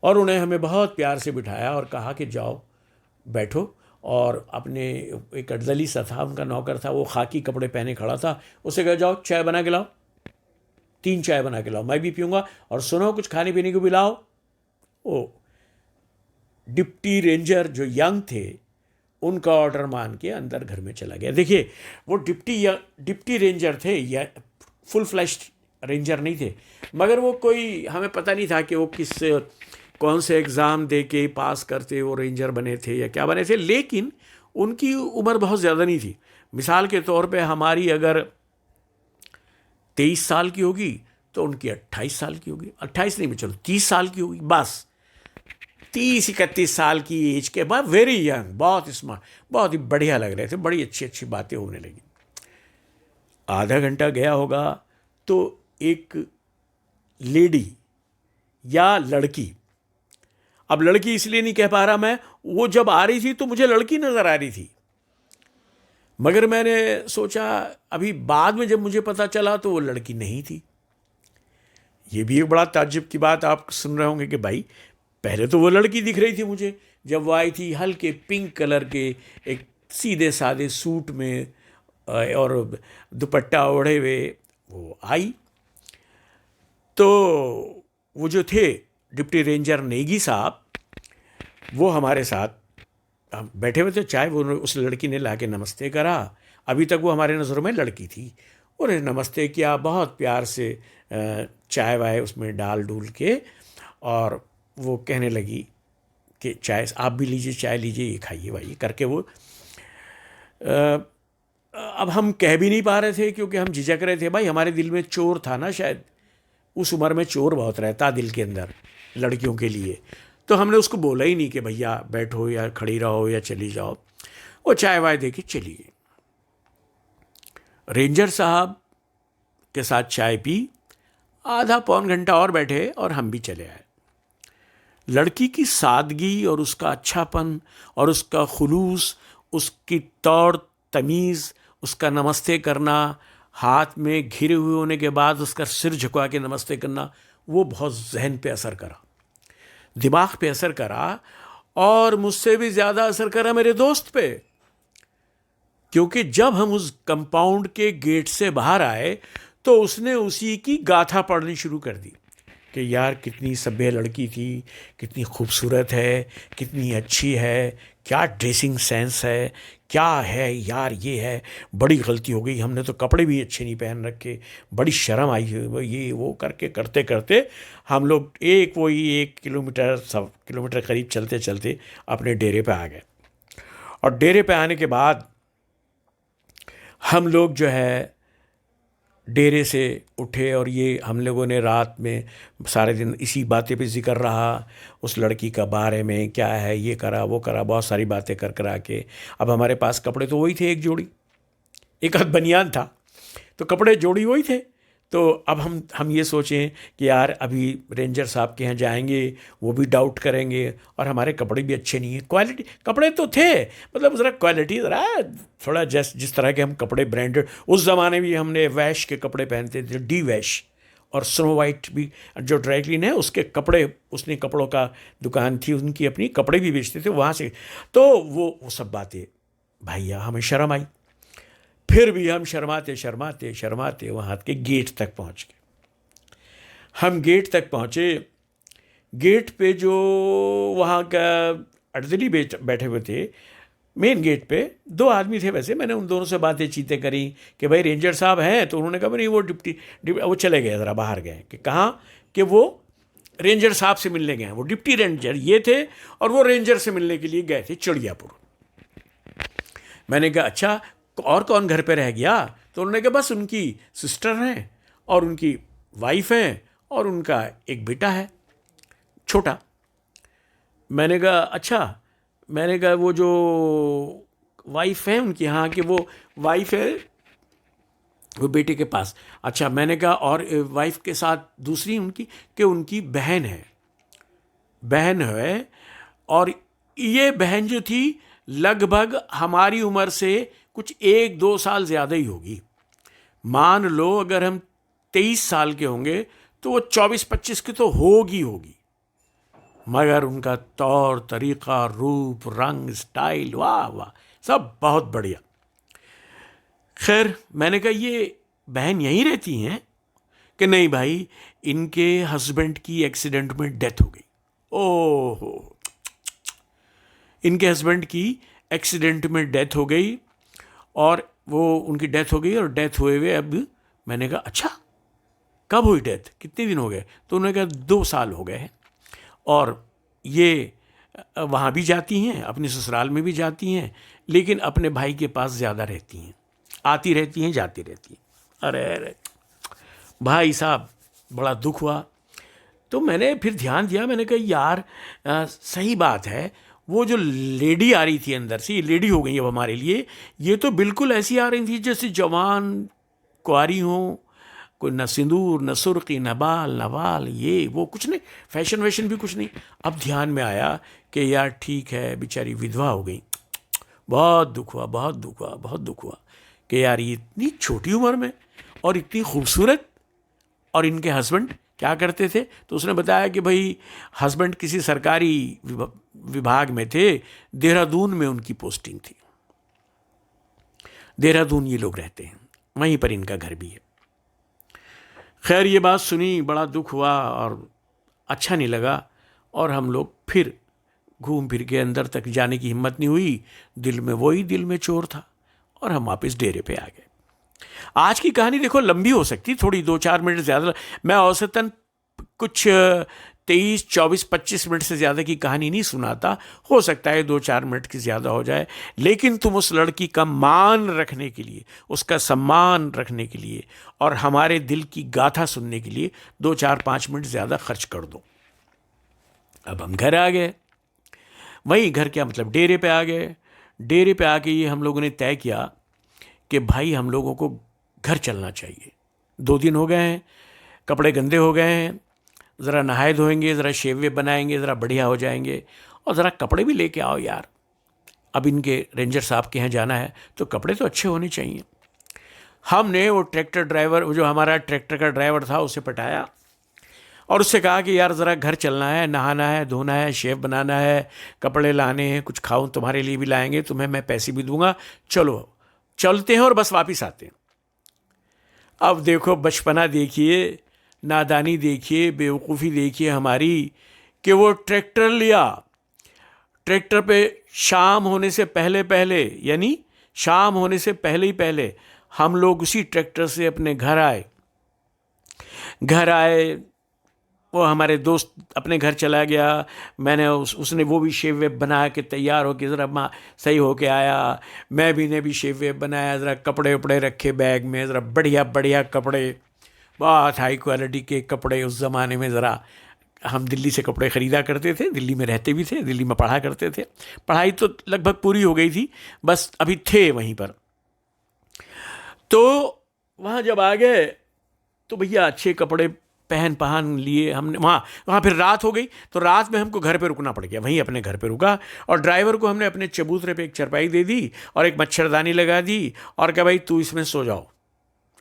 और उन्हें हमें बहुत प्यार से बिठाया और कहा कि जाओ बैठो। और अपने एक अर्दली सा था, उनका नौकर था, वो खाकी कपड़े पहने खड़ा था, उसे कहा जाओ चाय बना के लाओ, 3 चाय बना के लाओ, मैं भी पीऊँगा, और सुनो कुछ खाने पीने को भी लाओ। ओ डिप्टी रेंजर जो यंग थे, उनका ऑर्डर मान के अंदर घर में चला गया। देखिए वो डिप्टी रेंजर थे, या फुल फ्लैश्ड रेंजर नहीं थे, मगर वो कोई हमें पता नहीं था कि वो कौन से एग्ज़ाम दे के पास करते वो रेंजर बने थे या क्या बने थे। लेकिन उनकी उम्र बहुत ज़्यादा नहीं थी। मिसाल के तौर पे हमारी अगर 23 साल की होगी तो उनकी 28 साल की होगी, 28 नहीं, चलो 30 साल की होगी, बस 30-31 साल की एज के बाद, वेरी यंग, बहुत स्मार्ट, बहुत ही बढ़िया लग रहे थे, बड़ी अच्छी अच्छी बातें होने लगी। आधा घंटा गया होगा तो एक लेडी या लड़की, अब लड़की इसलिए नहीं कह पा रहा मैं, वो जब आ रही थी तो मुझे लड़की नज़र आ रही थी, मगर मैंने सोचा अभी बाद में जब मुझे पता चला तो वो लड़की नहीं थी। ये भी एक बड़ा ताज्जुब की बात आप सुन रहे होंगे कि भाई पहले तो वो लड़की दिख रही थी मुझे, जब वो आई थी हल्के पिंक कलर के एक सीधे सादे सूट में और दुपट्टा ओढ़े हुए वो आई। तो वो जो थे डिप्टी रेंजर नेगी साहब, वो हमारे साथ हम बैठे हुए थे, चाय वो उस लड़की ने लाके नमस्ते करा। अभी तक वो हमारे नज़रों में लड़की थी। और नमस्ते किया बहुत प्यार से, चाय वाय उसमें डाल डूल के, और वो कहने लगी कि चाय आप भी लीजिए, चाय लीजिए, ये खाइए भाई करके वो अब हम कह भी नहीं पा रहे थे क्योंकि हम झिझक रहे थे। भाई हमारे दिल में चोर था ना, शायद उस उम्र में चोर बहुत रहता दिल के अंदर लड़कियों के लिए। तो हमने उसको बोला ही नहीं कि भैया बैठो या खड़ी रहो या चली जाओ। वो चाय वाय दे के चली गई। रेंजर साहब के साथ चाय पी, आधा पौन घंटा और बैठे और हम भी चले आए। लड़की की सादगी और उसका अच्छापन और उसका खुलूस, उसकी तौर तमीज़, उसका नमस्ते करना, हाथ में घिरे हुए होने के बाद उसका सिर झुका के नमस्ते करना, वो बहुत जहन पे असर करा, दिमाग पे असर करा, और मुझसे भी ज़्यादा असर करा मेरे दोस्त पे। क्योंकि जब हम उस कंपाउंड के गेट से बाहर आए तो उसने उसी की गाथा पढ़नी शुरू कर दी कि यार कितनी सभ्य लड़की थी, कितनी खूबसूरत है, कितनी अच्छी है, क्या ड्रेसिंग सेंस है, क्या है यार, ये है, बड़ी गलती हो गई, हमने तो कपड़े भी अच्छे नहीं पहन रखे, बड़ी शर्म आई है, ये वो करके करते करते हम लोग वही 1 किलोमीटर 1.25 किलोमीटर करीब चलते चलते अपने डेरे पे आ गए। और डेरे पे आने के बाद हम लोग जो है डेरे से उठे, और ये हम लोगों ने रात में सारे दिन इसी बातें पे जिक्र रहा, उस लड़की का बारे में क्या है, ये करा वो करा, बहुत सारी बातें कर करा के। अब हमारे पास कपड़े तो वही थे, एक जोड़ी, एक आध बनियान था, तो कपड़े जोड़ी वही थे। तो अब हम ये सोचें कि यार अभी रेंजर साहब के यहाँ जाएंगे, वो भी डाउट करेंगे, और हमारे कपड़े भी अच्छे नहीं हैं। क्वालिटी कपड़े तो थे, मतलब ज़रा क्वालिटी ज़रा थोड़ा जिस तरह के हम कपड़े ब्रांडेड, उस ज़माने में हमने वैश के कपड़े पहनते थे, डी वैश, और स्नो वाइट भी जो ड्राई क्लीन है उसके कपड़े, उसने कपड़ों का दुकान थी उनकी अपनी, कपड़े भी बेचते थे वहाँ से। तो वो सब बातें भैया हमें शर्म आई। फिर भी हम शर्माते शर्माते शर्माते वहाँ के गेट तक पहुँच गए। हम गेट तक पहुँचे। गेट पे जो वहाँ का अर्दली बैठे हुए थे, मेन गेट पे 2 आदमी थे। वैसे मैंने उन दोनों से बातें चीतें करी कि भाई रेंजर साहब हैं, तो उन्होंने कहा नहीं वो वो चले गए, ज़रा बाहर गए। कि कहाँ? कि वो रेंजर साहब से मिलने गए हैं। वो डिप्टी रेंजर ये थे और वो रेंजर से मिलने के लिए गए थे चिड़ियापुर। मैंने कहा अच्छा, और कौन घर पे रह गया? तो उन्होंने कहा बस उनकी सिस्टर हैं और उनकी वाइफ हैं और उनका एक बेटा है छोटा। मैंने कहा अच्छा, मैंने कहा वो जो वाइफ है उनकी, हाँ कि वो वाइफ है वो बेटे के पास। अच्छा, मैंने कहा और वाइफ के साथ दूसरी उनकी, कि उनकी बहन है, और ये बहन जो थी लगभग हमारी उम्र से कुछ 1-2 साल ज़्यादा ही होगी। मान लो अगर हम 23 साल के होंगे तो वो 24-25 की तो होगी, मगर उनका तौर तरीक़ा, रूप, रंग, स्टाइल, वाह वाह, सब बहुत बढ़िया। खैर मैंने कहा ये बहन यहीं रहती हैं? कि नहीं भाई, इनके हस्बैंड की एक्सीडेंट में डेथ हो गई। ओहो, इनके हस्बैंड की एक्सीडेंट में डेथ हो गई, और वो उनकी डेथ हो गई, और डेथ हुए हुए अब। मैंने कहा अच्छा, कब हुई डेथ, कितने दिन हो गए? तो उन्होंने कहा 2 साल हो गए हैं, और ये वहाँ भी जाती हैं, अपने ससुराल में भी जाती हैं, लेकिन अपने भाई के पास ज़्यादा रहती हैं, आती रहती हैं जाती रहती हैं। अरे अरे भाई साहब, बड़ा दुख हुआ। तो मैंने फिर ध्यान दिया, मैंने कहा यार सही बात है, वो जो लेडी आ रही थी अंदर से, ये लेडी हो गई अब हमारे लिए, ये तो बिल्कुल ऐसी आ रही थी जैसे जवान कुआरी हो, कोई न सिंदूर न सुर्खी न बाल न वाल, ये वो कुछ नहीं, फैशन वैशन भी कुछ नहीं। अब ध्यान में आया कि यार ठीक है, बेचारी विधवा हो गई। बहुत दुख हुआ, बहुत दुख हुआ, बहुत दुख हुआ कि यार ये इतनी छोटी उम्र में और इतनी खूबसूरत। और इनके हस्बैंड क्या करते थे? तो उसने बताया कि भाई हस्बैंड किसी सरकारी विभाग में थे, देहरादून में उनकी पोस्टिंग थी। देहरादून ये लोग रहते हैं, वहीं पर इनका घर भी है। खैर ये बात सुनी, बड़ा दुख हुआ, और अच्छा नहीं लगा और हम लोग फिर घूम फिर के अंदर तक जाने की हिम्मत नहीं हुई। दिल में चोर था और हम वापस डेरे पे आ गए। आज की कहानी देखो लंबी हो सकती, थोड़ी 2-4 मिनट ज़्यादा, मैं औसतन कुछ 23-24-25 मिनट से ज़्यादा की कहानी नहीं सुनाता, हो सकता है 2-4 मिनट की ज़्यादा हो जाए, लेकिन तुम उस लड़की का मान रखने के लिए, उसका सम्मान रखने के लिए और हमारे दिल की गाथा सुनने के लिए 2-4-5 मिनट ज़्यादा खर्च कर दो। अब हम घर आ गए, वहीं घर क्या मतलब डेरे पे आ गए। डेरे पे आके ये हम लोगों ने तय किया कि भाई हम लोगों को घर चलना चाहिए। 2 दिन हो गए हैं, कपड़े गंदे हो गए हैं, ज़रा नहाए धोएंगे, ज़रा शेवे बनाएंगे, ज़रा बढ़िया हो जाएंगे, और ज़रा कपड़े भी लेके आओ यार। अब इनके रेंजर साहब के यहाँ जाना है तो कपड़े तो अच्छे होने चाहिए। हमने वो ट्रैक्टर ड्राइवर, जो हमारा ट्रैक्टर का ड्राइवर था, उसे पटाया और उससे कहा कि यार ज़रा घर चलना है, नहाना है, धोना है, शेव बनाना है, कपड़े लाने हैं, कुछ खाऊं तुम्हारे लिए भी लाएंगे, तुम्हें मैं पैसे भी दूंगा, चलो चलते हैं और बस वापस आते हैं। अब देखो बचपना देखिए, नादानी देखिए, बेवकूफ़ी देखिए हमारी, कि वो ट्रैक्टर लिया। ट्रैक्टर पे शाम होने से पहले पहले, यानी शाम होने से पहले ही पहले हम लोग उसी ट्रैक्टर से अपने घर आए। वो हमारे दोस्त अपने घर चला गया, मैंने उसने वो भी शेव वेब बना के तैयार होके ज़रा सही होके आया, मैं भी ने भी शेव वेब बनाया, ज़रा कपड़े उपड़े रखे बैग में, ज़रा बढ़िया बढ़िया कपड़े, बहुत हाई क्वालिटी के कपड़े। उस ज़माने में ज़रा हम दिल्ली से कपड़े ख़रीदा करते थे, दिल्ली में रहते भी थे, दिल्ली में पढ़ा करते थे, पढ़ाई तो लगभग पूरी हो गई थी, बस अभी थे वहीं पर। तो वहाँ जब आ गए तो भैया अच्छे कपड़े पहन लिए हमने। वहाँ फिर रात हो गई, तो रात में हमको घर पे रुकना पड़ गया, वहीं अपने घर पे रुका, और ड्राइवर को हमने अपने चबूतरे पे एक चारपाई दे दी और एक मच्छरदानी लगा दी और कहा भाई तू इसमें सो जाओ।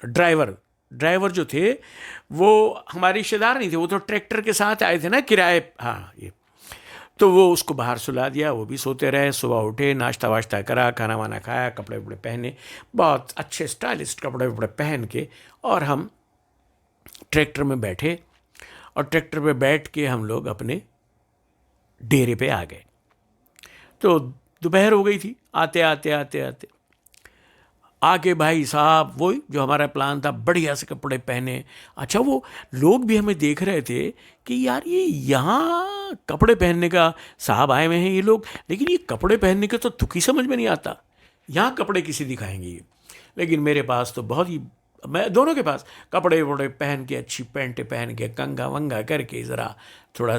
ड्राइवर जो थे वो हमारे रिश्तेदार नहीं थे, वो तो ट्रैक्टर के साथ आए थे ना किराए, हाँ ये। तो वो उसको बाहर सुला दिया, वो भी सोते रहे। सुबह उठे, नाश्ता वाश्ता करा, खाना वाना खाया, कपड़े वपड़े पहने, बहुत अच्छे स्टाइलिस्ट कपड़े वपड़े पहन के, और हम ट्रैक्टर में बैठे और ट्रैक्टर पे बैठ के हम लोग अपने डेरे पे आ गए। तो दोपहर हो गई थी आते आते आते आते। आके भाई साहब वही जो हमारा प्लान था, बढ़िया से कपड़े पहने। अच्छा वो लोग भी हमें देख रहे थे कि यार ये यहाँ कपड़े पहनने का साहब आए हुए हैं ये लोग, लेकिन ये कपड़े पहनने का तो तुक ही समझ में नहीं आता, यहाँ कपड़े किसे दिखाएंगे ये। लेकिन मेरे पास तो बहुत ही, मैं दोनों के पास कपड़े वपड़े पहन के, अच्छी पैंटें पहन के, कंगा वंगा करके, ज़रा थोड़ा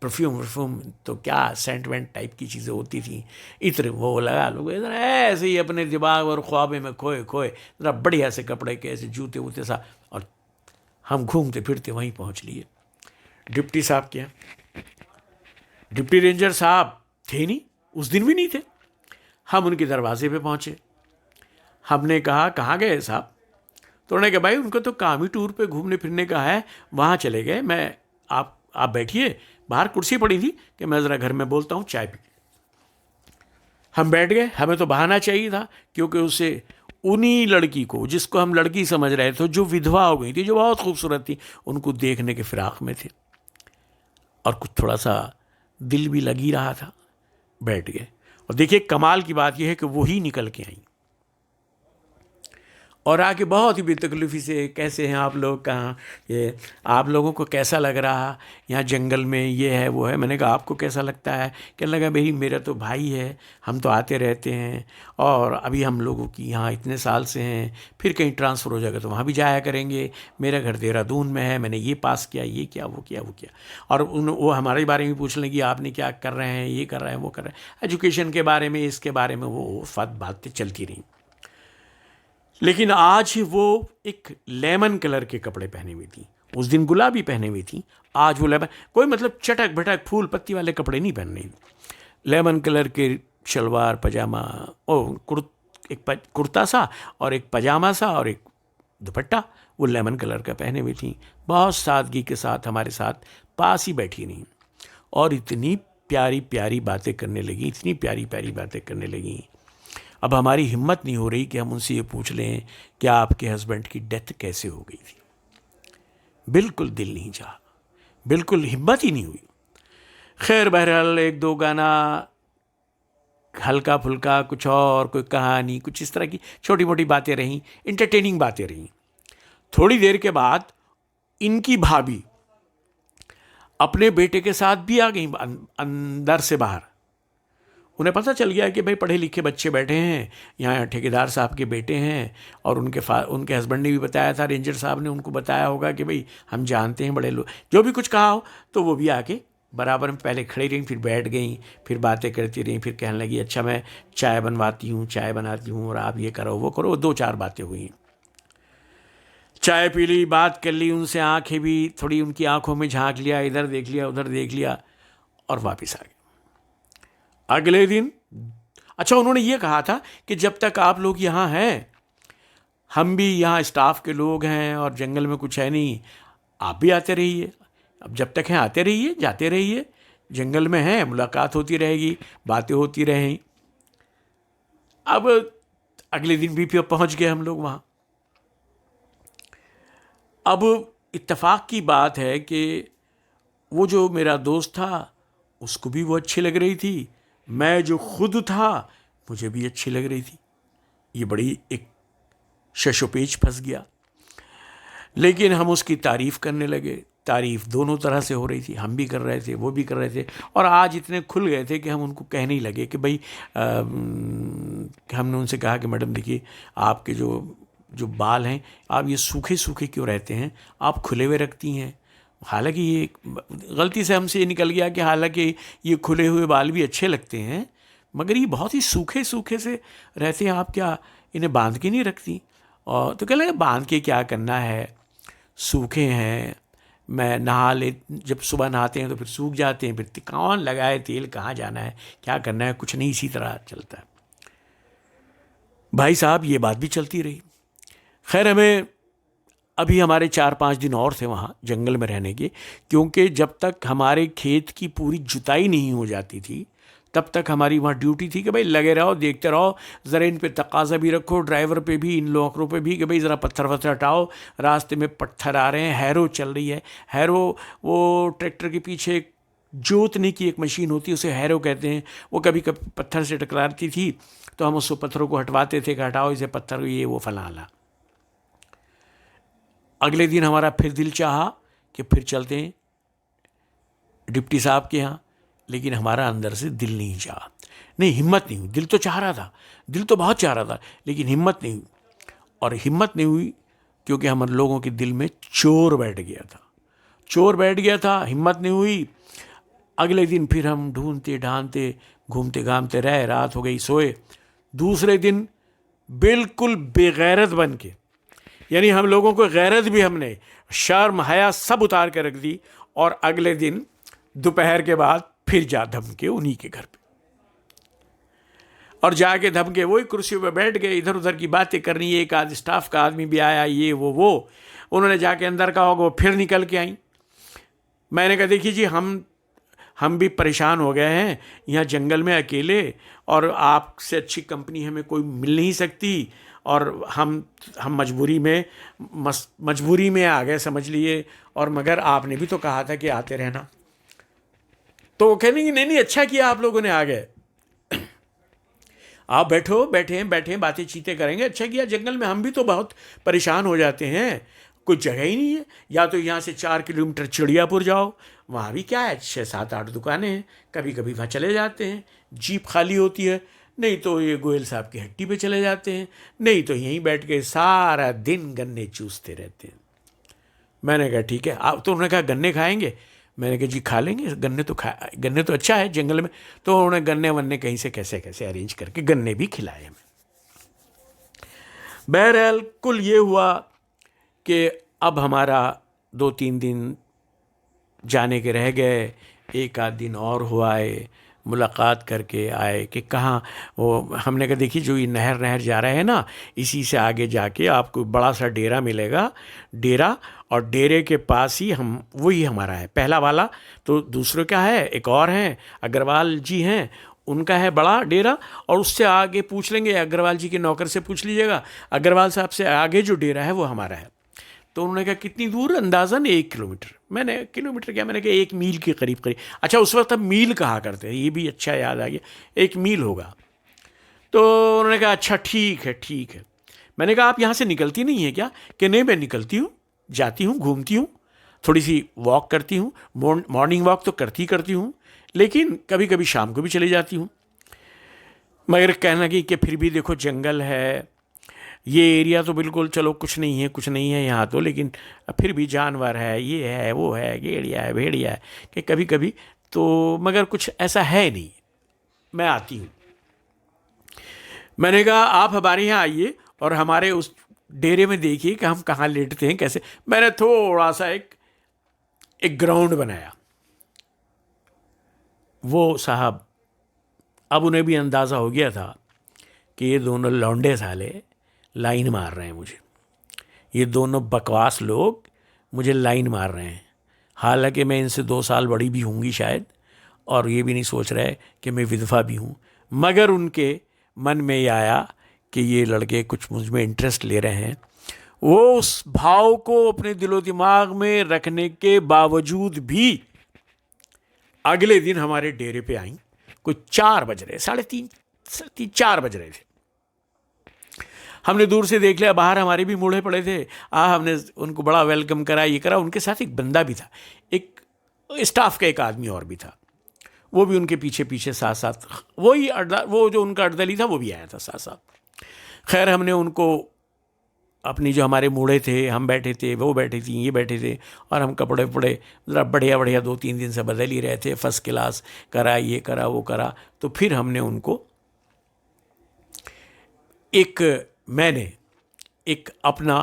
परफ्यूम तो क्या सेंट वेंट टाइप की चीज़ें होती थी, इत्र वो लगा लो, ज़रा ऐसे ही अपने दिमाग और ख्वाबे में खोए खोए ज़रा बढ़िया से कपड़े के, ऐसे जूते वूते सा, और हम घूमते फिरते वहीं पहुंच लिए डिप्टी साहब के यहाँ। डिप्टी रेंजर साहब थे नहीं, उस दिन भी नहीं थे। हम उनके दरवाजे पे पहुंचे, हमने कहा कहाँ गए साहब? तो उन्होंने कहा भाई उनको तो काम ही टूर पे घूमने फिरने का है, वहाँ चले गए, मैं आप बैठिए, बाहर कुर्सी पड़ी थी कि मैं ज़रा घर में बोलता हूँ, चाय पी। हम बैठ गए, हमें तो बहाना चाहिए था, क्योंकि उसे उन्हीं लड़की को जिसको हम लड़की समझ रहे थे, जो विधवा हो गई थी, जो बहुत खूबसूरत थी, उनको देखने के फिराक में थे और कुछ थोड़ा सा दिल भी लगी रहा था। बैठ गए और देखिए कमाल की बात यह है कि वही निकल के आई और आके बहुत ही बेतकल्लुफ़ी से, कैसे हैं आप लोग, कहाँ ये, आप लोगों को कैसा लग रहा यहाँ जंगल में, ये है वो है। मैंने कहा आपको कैसा लगता है? कहने लगा भाई मेरा तो भाई है, हम तो आते रहते हैं और अभी हम लोगों की यहाँ इतने साल से हैं, फिर कहीं ट्रांसफ़र हो जाएगा तो वहाँ भी जाया करेंगे, मेरा घर देहरादून में है, मैंने ये पास किया, ये किया, वो किया, वो किया। और वो हमारे बारे में पूछ लें कि आपने क्या कर रहे हैं, ये कर रहे हैं, वो कर रहे हैं, एजुकेशन के बारे में, इसके बारे में, वो बातें चलती रहीं। लेकिन आज वो एक लेमन कलर के कपड़े पहने हुई थी, उस दिन गुलाबी पहने हुई थी, आज वो लेमन, कोई मतलब चटक भटक फूल पत्ती वाले कपड़े नहीं पहन रही, लेमन कलर के शलवार पजामा, एक कुर्ता सा और एक पजामा सा और एक दुपट्टा, वो लेमन कलर का पहने हुई थी, बहुत सादगी के साथ हमारे साथ पास ही बैठी रहीं और इतनी प्यारी प्यारी बातें करने लगी, इतनी प्यारी प्यारी बातें करने लगी। अब हमारी हिम्मत नहीं हो रही कि हम उनसे ये पूछ लें कि आपके हस्बैंड की डेथ कैसे हो गई थी। बिल्कुल दिल नहीं चाहा, बिल्कुल हिम्मत ही नहीं हुई। खैर बहरहाल एक दो गाना, हल्का फुल्का कुछ और, कोई कहानी, कुछ इस तरह की छोटी मोटी बातें रहीं, इंटरटेनिंग बातें रहीं। थोड़ी देर के बाद इनकी भाभी अपने बेटे के साथ भी आ गई अंदर से बाहर। उन्हें पता चल गया कि भाई पढ़े लिखे बच्चे बैठे हैं यहाँ, ठेकेदार साहब के बेटे हैं, और उनके हस्बैंड ने भी बताया था, रेंजर साहब ने उनको बताया होगा कि भाई हम जानते हैं बड़े लोग, जो भी कुछ कहा हो। तो वो भी आके बराबर में पहले खड़ी रहीं, फिर बैठ गई, फिर बातें करती रहीं, फिर कहने लगी अच्छा मैं चाय बनवाती हूँ, चाय बनाती हूँ, और आप ये करो वो करो। दो चार बातें हुई, चाय पी ली, बात कर ली उनसे, आंखें भी थोड़ी उनकी आंखों में झांक लिया, इधर देख लिया उधर देख लिया, और वापस आ गए। अगले दिन अच्छा उन्होंने ये कहा था कि जब तक आप लोग यहाँ हैं, हम भी यहाँ स्टाफ के लोग हैं और जंगल में कुछ है नहीं, आप भी आते रहिए। अब जब तक हैं आते रहिए, जाते रहिए, जंगल में हैं, मुलाकात होती रहेगी, बातें होती रहें। अब अगले दिन भी फिर पहुँच गए हम लोग वहाँ। अब इत्तेफाक की बात है कि वो जो मेरा दोस्त था उसको भी वो अच्छी लग रही थी, मैं जो खुद था मुझे भी अच्छी लग रही थी। ये बड़ी एक शशोपेश फंस गया। लेकिन हम उसकी तारीफ़ करने लगे, तारीफ़ दोनों तरह से हो रही थी, हम भी कर रहे थे वो भी कर रहे थे। और आज इतने खुल गए थे कि हम उनको कहने ही लगे कि भाई हमने उनसे कहा कि मैडम देखिए आपके जो बाल हैं, आप ये सूखे सूखे क्यों रहते हैं, आप खुले हुए रखती हैं। हालांकि ये गलती से हमसे ये निकल गया कि हालांकि ये खुले हुए बाल भी अच्छे लगते हैं, मगर ये बहुत ही सूखे सूखे से रहते हैं, आप क्या इन्हें बांध के नहीं रखती। और तो कह लगे बांध के क्या करना है, सूखे हैं, मैं नहा ले, जब सुबह नहाते हैं तो फिर सूख जाते हैं, फिर कौन लगाए तेल, कहाँ जाना है, क्या करना है, कुछ नहीं, इसी तरह चलता है। भाई साहब ये बात भी चलती रही। खैर हमें अभी हमारे 4-5 दिन और थे वहाँ जंगल में रहने के, क्योंकि जब तक हमारे खेत की पूरी जुताई नहीं हो जाती थी तब तक हमारी वहाँ ड्यूटी थी कि भाई लगे रहो, देखते रहो, ज़रा इन पे तकाजा भी रखो, ड्राइवर पे भी, इन लोकरों पे भी, कि भाई ज़रा पत्थर वत्थर हटाओ, रास्ते में पत्थर आ रहे हैं, हैरो चल रही है। हैरो वो ट्रैक्टर के पीछे एक जोतने की एक मशीन होती है, उसे हैरो कहते हैं। वो कभी कभी पत्थर से टकराती थी तो हम उसको पत्थरों को हटवाते थे कि हटाओ इसे पत्थर, ये वो फलाना। अगले दिन हमारा फिर दिल चाहा कि फिर चलते हैं डिप्टी साहब के यहाँ, लेकिन हमारा अंदर से दिल नहीं चाहा, नहीं हिम्मत नहीं हुई। दिल तो चाह रहा था, दिल तो बहुत चाह रहा था, लेकिन हिम्मत नहीं हुई। और हिम्मत नहीं हुई क्योंकि हम लोगों के दिल में चोर बैठ गया था, चोर बैठ गया था, हिम्मत नहीं हुई। अगले दिन फिर हम ढूंढते ढांढते घूमते घामते रहे, रात हो गई, सोए। दूसरे दिन बिल्कुल बेगैरत बन के, यानी हम लोगों को गैरत भी हमने, शर्म हया सब उतार के रख दी, और अगले दिन दोपहर के बाद फिर जा धमके उन्हीं के घर पे, और जाके धमके वही कुर्सियों पे बैठ गए, इधर उधर की बातें करनी। एक आध स्टाफ का आदमी भी आया, ये वो उन्होंने जाके अंदर कहा होगा, वो फिर निकल के आई। मैंने कहा देखिए जी हम भी परेशान हो गए हैं यहाँ जंगल में अकेले, और आपसे अच्छी कंपनी हमें कोई मिल नहीं सकती, और हम मजबूरी में आ गए समझ लिए, और मगर आपने भी तो कहा था कि आते रहना। तो वो कहने की नहीं अच्छा किया आप लोगों ने आ गए, आप बैठे बातें चीतें करेंगे, अच्छा किया। जंगल में हम भी तो बहुत परेशान हो जाते हैं, कोई जगह ही नहीं है। या तो यहाँ से 4 किलोमीटर चिड़ियापुर जाओ, वहाँ भी क्या है 6-7-8 दुकानें हैं, कभी कभी वहाँ चले जाते हैं, जीप खाली होती है, नहीं तो ये गोयल साहब की हट्टी पे चले जाते हैं, नहीं तो यहीं बैठ के सारा दिन गन्ने चूसते रहते हैं। मैंने कहा ठीक है। आप तो उन्होंने कहा गन्ने खाएंगे, मैंने कहा जी खा लेंगे, गन्ने तो अच्छा है जंगल में। तो उन्होंने गन्ने वन्ने कहीं से कैसे कैसे अरेंज करके गन्ने भी खिलाए हमें। बहरहाल कुल ये हुआ कि अब हमारा 2-3 दिन जाने के रह गए, एक आध दिन और हुआ है, मुलाकात करके आए कि कहाँ वो। हमने कहा देखिए जो ये नहर जा रहा है ना, इसी से आगे जाके आपको बड़ा सा डेरा मिलेगा, डेरा, और डेरे के पास ही हम, वही हमारा है पहला वाला। तो दूसरे का है, एक और हैं अग्रवाल जी हैं, उनका है बड़ा डेरा, और उससे आगे पूछ लेंगे, अग्रवाल जी के नौकर से पूछ लीजिएगा, अग्रवाल साहब से आगे जो डेरा है वो हमारा है। तो उन्होंने कहा कितनी दूर? अंदाज़न 1 किलोमीटर। मैंने किलोमीटर क्या, मैंने कहा 1 मील के करीब करीब। अच्छा, उस वक्त हम मील कहा करते हैं, ये भी अच्छा याद आ गया, 1 मील होगा। तो उन्होंने कहा अच्छा ठीक है ठीक है। मैंने कहा आप यहाँ से निकलती नहीं है क्या? कि नहीं, मैं निकलती हूँ, जाती हूँ, घूमती हूँ, थोड़ी सी वॉक करती हूँ, मॉर्निंग वॉक तो करती हूँ, लेकिन कभी कभी शाम को भी चली जाती हूँ। मगर कहने लगी कि फिर भी देखो जंगल है, ये एरिया तो बिल्कुल चलो कुछ नहीं है यहाँ तो, लेकिन फिर भी जानवर है, ये है वो है, गेड़िया है भेड़िया है, कि कभी कभी तो, मगर कुछ ऐसा है नहीं, मैं आती हूँ। मैंने कहा आप हमारे यहाँ आइए और हमारे उस डेरे में देखिए कि हम कहाँ लेटते हैं कैसे। मैंने थोड़ा सा एक एक ग्राउंड बनाया। वो साहब, अब उन्हें भी अंदाज़ा हो गया था कि ये दोनों लौंडे साले लाइन मार रहे हैं मुझे, ये दोनों बकवास लोग मुझे लाइन मार रहे हैं। हालांकि मैं इनसे 2 साल बड़ी भी होंगी शायद, और ये भी नहीं सोच रहे कि मैं विधवा भी हूँ, मगर उनके मन में ये आया कि ये लड़के कुछ मुझ में इंटरेस्ट ले रहे हैं। वो उस भाव को अपने दिलो दिमाग में रखने के बावजूद भी अगले दिन हमारे डेरे पे आई। कोई 4 बज रहे, 3:30 4 बज रहे थे। हमने दूर से देख लिया, बाहर हमारे भी मूढ़े पड़े थे। हमने उनको बड़ा वेलकम करा, ये करा। उनके साथ एक बंदा भी था, एक स्टाफ का एक आदमी और भी था, वो भी उनके पीछे पीछे साथ साथ, वही अड्डा, वो जो उनका अड्डली था वो भी आया था साथ साथ। खैर हमने उनको, अपनी जो हमारे मूढ़े थे, हम बैठे थे, वो बैठे थी, ये बैठे थे, और हम कपड़े वपड़े ज़रा बढ़िया बढ़िया 2-3 दिन से बदल ही रहे थे, फर्स्ट क्लास करा, ये करा वो करा। तो फिर हमने उनको मैंने एक अपना,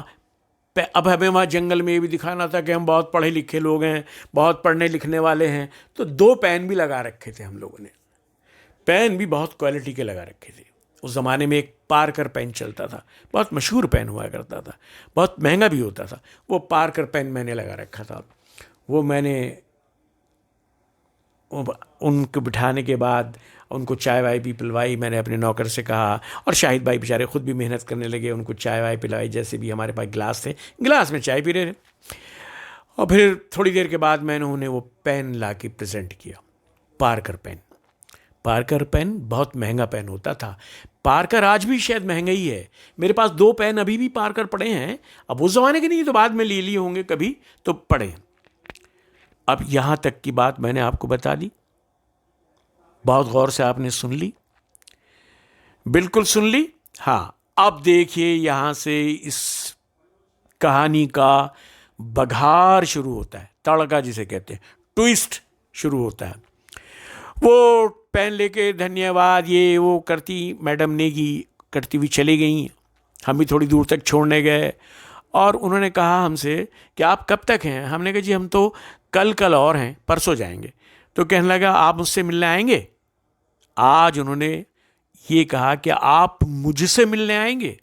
अब हमें वहाँ जंगल में ये भी दिखाना था कि हम बहुत पढ़े लिखे लोग हैं, बहुत पढ़ने लिखने वाले हैं। तो 2 पेन भी लगा रखे थे हम लोगों ने, पेन भी बहुत क्वालिटी के लगा रखे थे। उस ज़माने में एक पार्कर पेन चलता था, बहुत मशहूर पेन हुआ करता था, बहुत महंगा भी होता था। वो पार्कर पेन मैंने लगा रखा था। वो मैंने उनको बिठाने के बाद उनको चाय वाय भी पिलवाई। मैंने अपने नौकर से कहा, और शाहिद भाई बेचारे खुद भी मेहनत करने लगे, उनको चाय वाय पिलवाई। जैसे भी हमारे पास गिलास थे, गिलास में चाय पी रहे थे। और फिर थोड़ी देर के बाद मैंने उन्हें वो पेन ला के प्रेजेंट किया, पार्कर पेन। पार्कर पेन बहुत महंगा पेन होता था। पार्कर आज भी शायद महंगा ही है। मेरे पास 2 पेन अभी भी पार्कर पड़े हैं। अब उस ज़माने के नहीं, तो बाद में ले लिए होंगे कभी, तो पड़े। अब यहाँ तक की बात मैंने आपको बता दी, बहुत गौर से आपने सुन ली, बिल्कुल सुन ली। हाँ, अब देखिए यहाँ से इस कहानी का बघार शुरू होता है, तड़का जिसे कहते हैं, ट्विस्ट शुरू होता है। वो पेन लेके धन्यवाद ये वो करती मैडम नेगी करती हुई चली गई। हम भी थोड़ी दूर तक छोड़ने गए, और उन्होंने कहा हमसे कि आप कब तक हैं? हमने कहा जी हम तो कल और हैं, परसों जाएंगे। तो कहने लगा आप मुझसे मिलने आएंगे? आज उन्होंने ये कहा कि आप मुझसे मिलने आएंगे।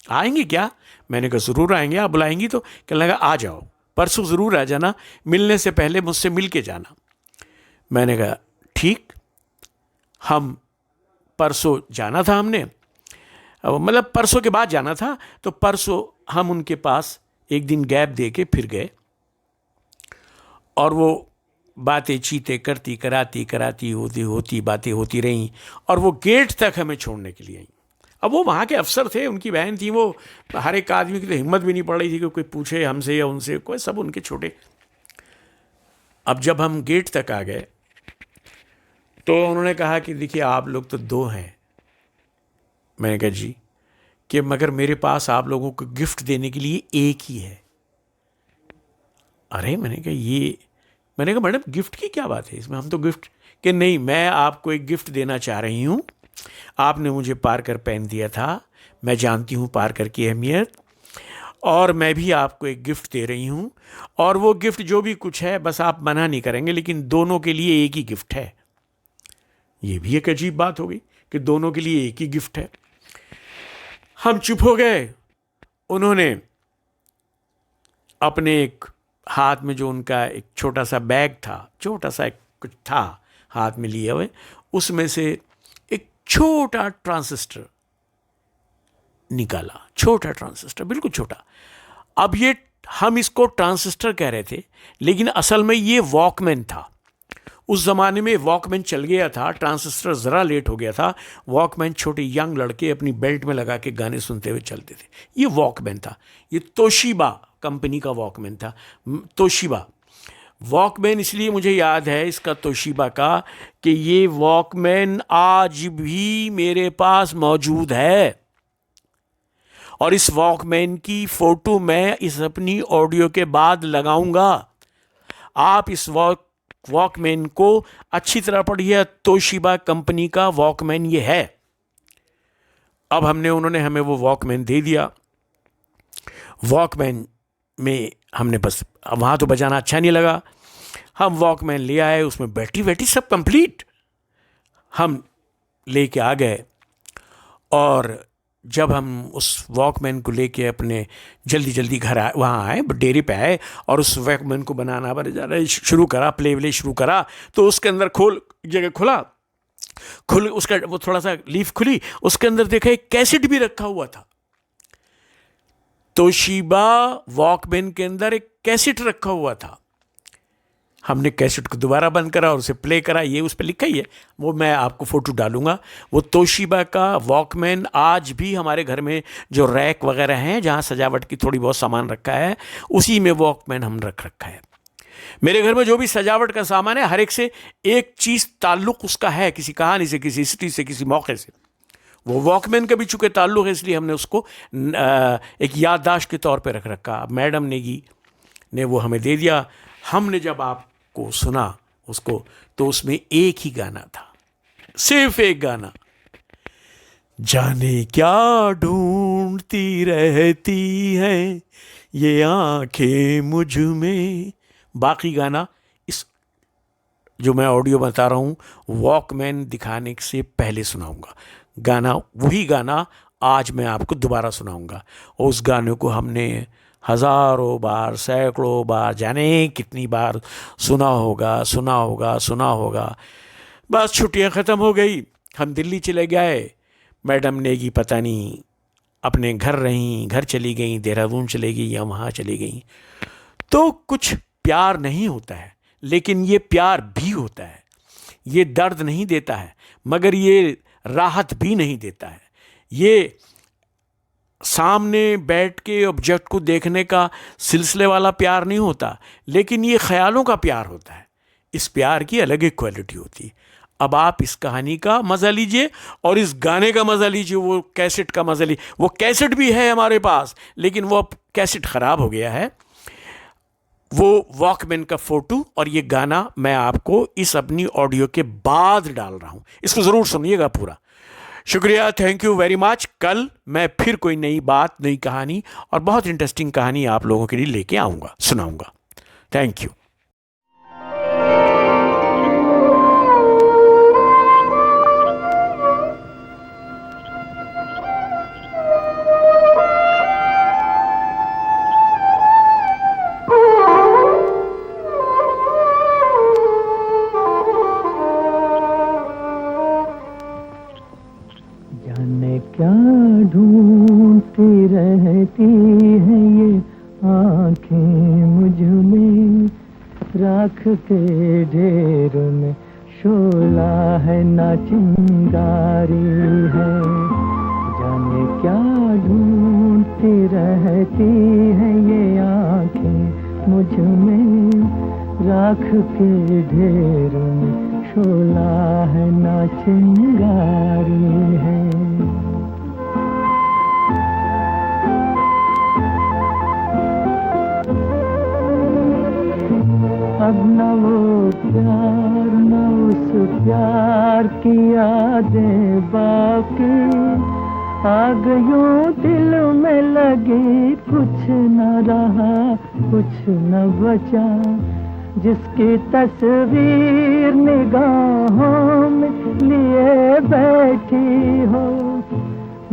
आएंगे क्या? मैंने कहा ज़रूर आएंगे, आप बुलाएंगी तो। कहने लगा आ जाओ, परसों ज़रूर आ जाना, मिलने से पहले मुझसे मिल के जाना। मैंने कहा ठीक। हम परसों जाना था, हमने मतलब परसों के बाद जाना था। तो परसों हम उनके पास एक दिन गैप दे के फिर गए, और वो बातें चीतें करती कराती होती बातें होती रहीं, और वो गेट तक हमें छोड़ने के लिए आई। अब वो वहाँ के अफसर थे, उनकी बहन थी, वो हर एक आदमी की तो हिम्मत भी नहीं पड़ रही थी कि कोई पूछे हमसे या उनसे, कोई सब उनके छोटे। अब जब हम गेट तक आ गए तो उन्होंने कहा कि देखिए आप लोग तो 2 हैं। मैंने कहा जी, कि मगर मेरे पास आप लोगों को गिफ्ट देने के लिए एक ही है। अरे मैंने कहा मैडम गिफ्ट की क्या बात है इसमें, हम तो गिफ्ट कि नहीं, मैं आपको एक गिफ्ट देना चाह रही हूँ। आपने मुझे पार्कर पेन दिया था, मैं जानती हूँ पार्कर की अहमियत, और मैं भी आपको एक गिफ्ट दे रही हूँ। और वो गिफ्ट जो भी कुछ है, बस आप मना नहीं करेंगे, लेकिन दोनों के लिए एक ही गिफ्ट है। ये भी एक अजीब बात हो गई कि दोनों के लिए एक ही गिफ्ट है। हम चुप हो गए। उन्होंने अपने एक हाथ में जो उनका एक छोटा सा बैग था, छोटा सा एक कुछ था हाथ में लिए हुए, उसमें से एक छोटा ट्रांजिस्टर निकाला, छोटा ट्रांजिस्टर, बिल्कुल छोटा। अब ये हम इसको ट्रांजिस्टर कह रहे थे, लेकिन असल में ये वॉकमैन था। उस ज़माने में वॉकमैन चल गया था, ट्रांजिस्टर ज़रा लेट हो गया था। वॉकमैन छोटे यंग लड़के अपनी बेल्ट में लगा के गाने सुनते हुए चलते थे, ये वॉकमैन था। ये तोशिबा कंपनी का वॉकमैन था। तोशिबा वॉकमैन इसलिए मुझे याद है इसका, तोशिबा का, कि ये वॉकमैन आज भी मेरे पास मौजूद है। और इस वॉकमैन की फ़ोटो मैं इस अपनी ऑडियो के बाद लगाऊंगा। आप इस वॉकमैन को अच्छी तरह पढ़िए। तोशिबा कंपनी का वॉकमैन ये है। अब उन्होंने हमें वो वॉकमैन दे दिया। वॉकमैन में हमने बस, वहाँ तो बजाना अच्छा नहीं लगा, हम वॉकमैन ले आए, उसमें बैटरी वैटरी सब कंप्लीट हम लेके आ गए। और जब हम उस वॉकमैन को लेके अपने जल्दी जल्दी घर आए, वहाँ आए, डेरे पे आए, और उस वॉकमैन को बनाना शुरू करा, प्ले शुरू करा, तो उसके अंदर जगह खुल उसका वो थोड़ा सा लीफ खुली, उसके अंदर देखा एक कैसेट भी रखा हुआ था। तोशिबा वॉकमैन के अंदर एक कैसेट रखा हुआ था। हमने कैसेट को दोबारा बंद करा और उसे प्ले करा। ये उस पर लिखा ही है, वो मैं आपको फ़ोटो डालूंगा। वो तोशिबा का वॉकमैन आज भी हमारे घर में जो रैक वगैरह हैं, जहाँ सजावट की थोड़ी बहुत सामान रखा है, उसी में वॉकमैन हम रख रखा है। मेरे घर में जो भी सजावट का सामान है, हर एक से एक चीज़ ताल्लुक़ उसका है, किसी कहानी से, किसी हिस्ट्री से, किसी मौके से। वो वॉकमैन का भी चूँकि ताल्लुक़ है, इसलिए हमने उसको एक याददाश्त के तौर पर रख रखा। मैडम नेगी ने वो हमें दे दिया। हमने जब आपको सुना उसको, तो उसमें एक ही गाना था, सिर्फ एक गाना, जाने क्या ढूंढती रहती हैं ये आंखें मुझ में। बाकी गाना इस जो मैं ऑडियो बता रहा हूँ वॉकमैन दिखाने से पहले सुनाऊंगा। गाना वही गाना आज मैं आपको दोबारा सुनाऊंगा। उस गाने को हमने हज़ारों बार, सैकड़ों बार, जाने कितनी बार सुना होगा। बस छुट्टियां ख़त्म हो गई, हम दिल्ली चले गए। मैडम नेगी पता नहीं अपने घर चली गई, देहरादून चली गई या वहाँ चली गई। तो कुछ प्यार नहीं होता है, लेकिन ये प्यार भी होता है। ये दर्द नहीं देता है, मगर ये राहत भी नहीं देता है। ये सामने बैठ के ऑब्जेक्ट को देखने का सिलसिले वाला प्यार नहीं होता, लेकिन ये ख्यालों का प्यार होता है। इस प्यार की अलग एक क्वालिटी होती है। अब आप इस कहानी का मज़ा लीजिए और इस गाने का मज़ा लीजिए, वो कैसेट का मज़ा लीजिए। वो कैसेट भी है हमारे पास, लेकिन वो अब कैसेट ख़राब हो गया है। वो वॉकमैन का फ़ोटो और ये गाना मैं आपको इस अपनी ऑडियो के बाद डाल रहा हूँ, इसको ज़रूर सुनिएगा पूरा। शुक्रिया, थैंक यू वेरी मच। कल मैं फिर कोई नई बात, नई कहानी और बहुत इंटरेस्टिंग कहानी आप लोगों के लिए लेके आऊँगा, सुनाऊँगा। Thank you. क्या ढूंढती रहती है ये आंखें मुझ में, राख के ढेर में शोला है ना चिंगारी है। जाने क्या ढूंढती रहती है ये आंखें मुझ में, राख के ढेर में शोला है ना चिंगारी है। अब न वो प्यार, न उस प्यार की यादें बाकी, आ गयों दिल में लगी, कुछ न रहा, कुछ न बचा। जिसकी तस्वीर निगाहों में लिए बैठी हो,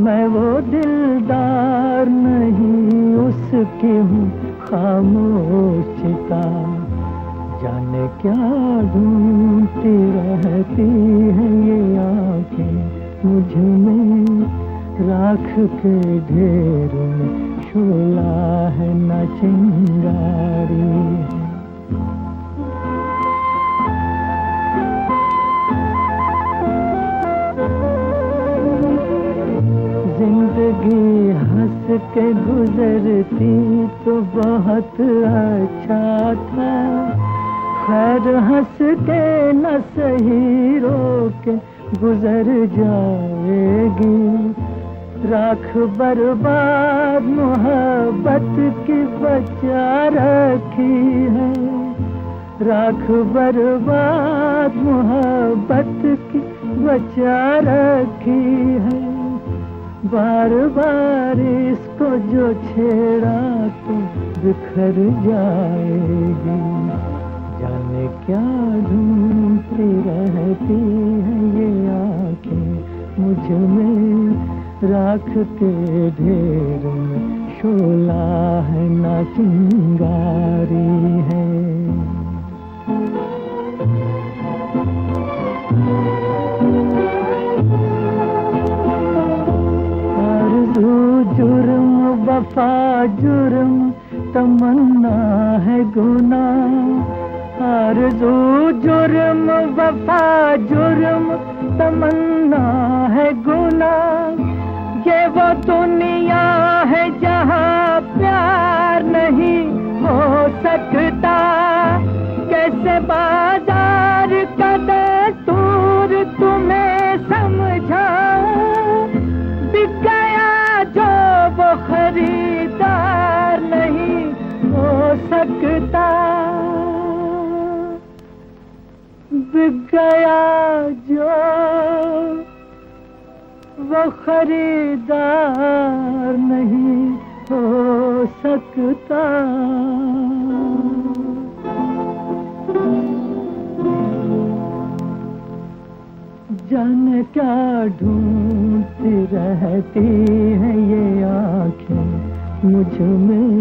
मैं वो दिलदार नहीं, उसकी हूँ खामोशिता। जाने क्या ढूंढती रहती है ये आंखें मुझ में, राख के ढेर में शोला है न चिंगारी है। जिंदगी हंस के गुजरती तो बहुत अच्छा था, खैर हंस के न सही रो के गुजर जाएगी। राख बर्बाद मोहब्बत की बचा रखी है, राख बर्बाद मोहब्बत की बचा रखी है। बार बार इसको जो छेड़ा तो बिखर जाएगी। जाने क्या ढूंढती रहती है ये आंखें मुझ में, राख के ढेर में शोला है ना चिंगारी है। जुर्म वफा जुर्म तमन्ना है गुनाह, आरज़ू जुर्म वफा जुर्म तमन्ना है गुनाह। ये वो दुनिया है जहाँ प्यार नहीं हो सकता, कैसे बाजार का दस्तूर तुम्हें समझा। बिक गया जो वो खरीदार नहीं हो सकता, बिक गया जो वो खरीदार नहीं हो सकता। जाने क्या ढूंढती रहती है ये आंखें मुझ में,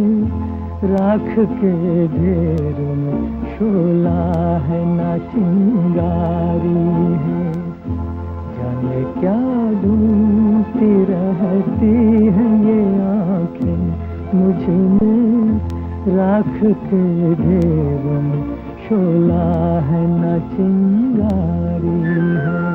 राख के ढेर में शोला है ना चिंगारी है। जाने क्या ढूंढती रहती है ये आंखें मुझ में, राख के ढेर में शोला है ना चिंगारी है।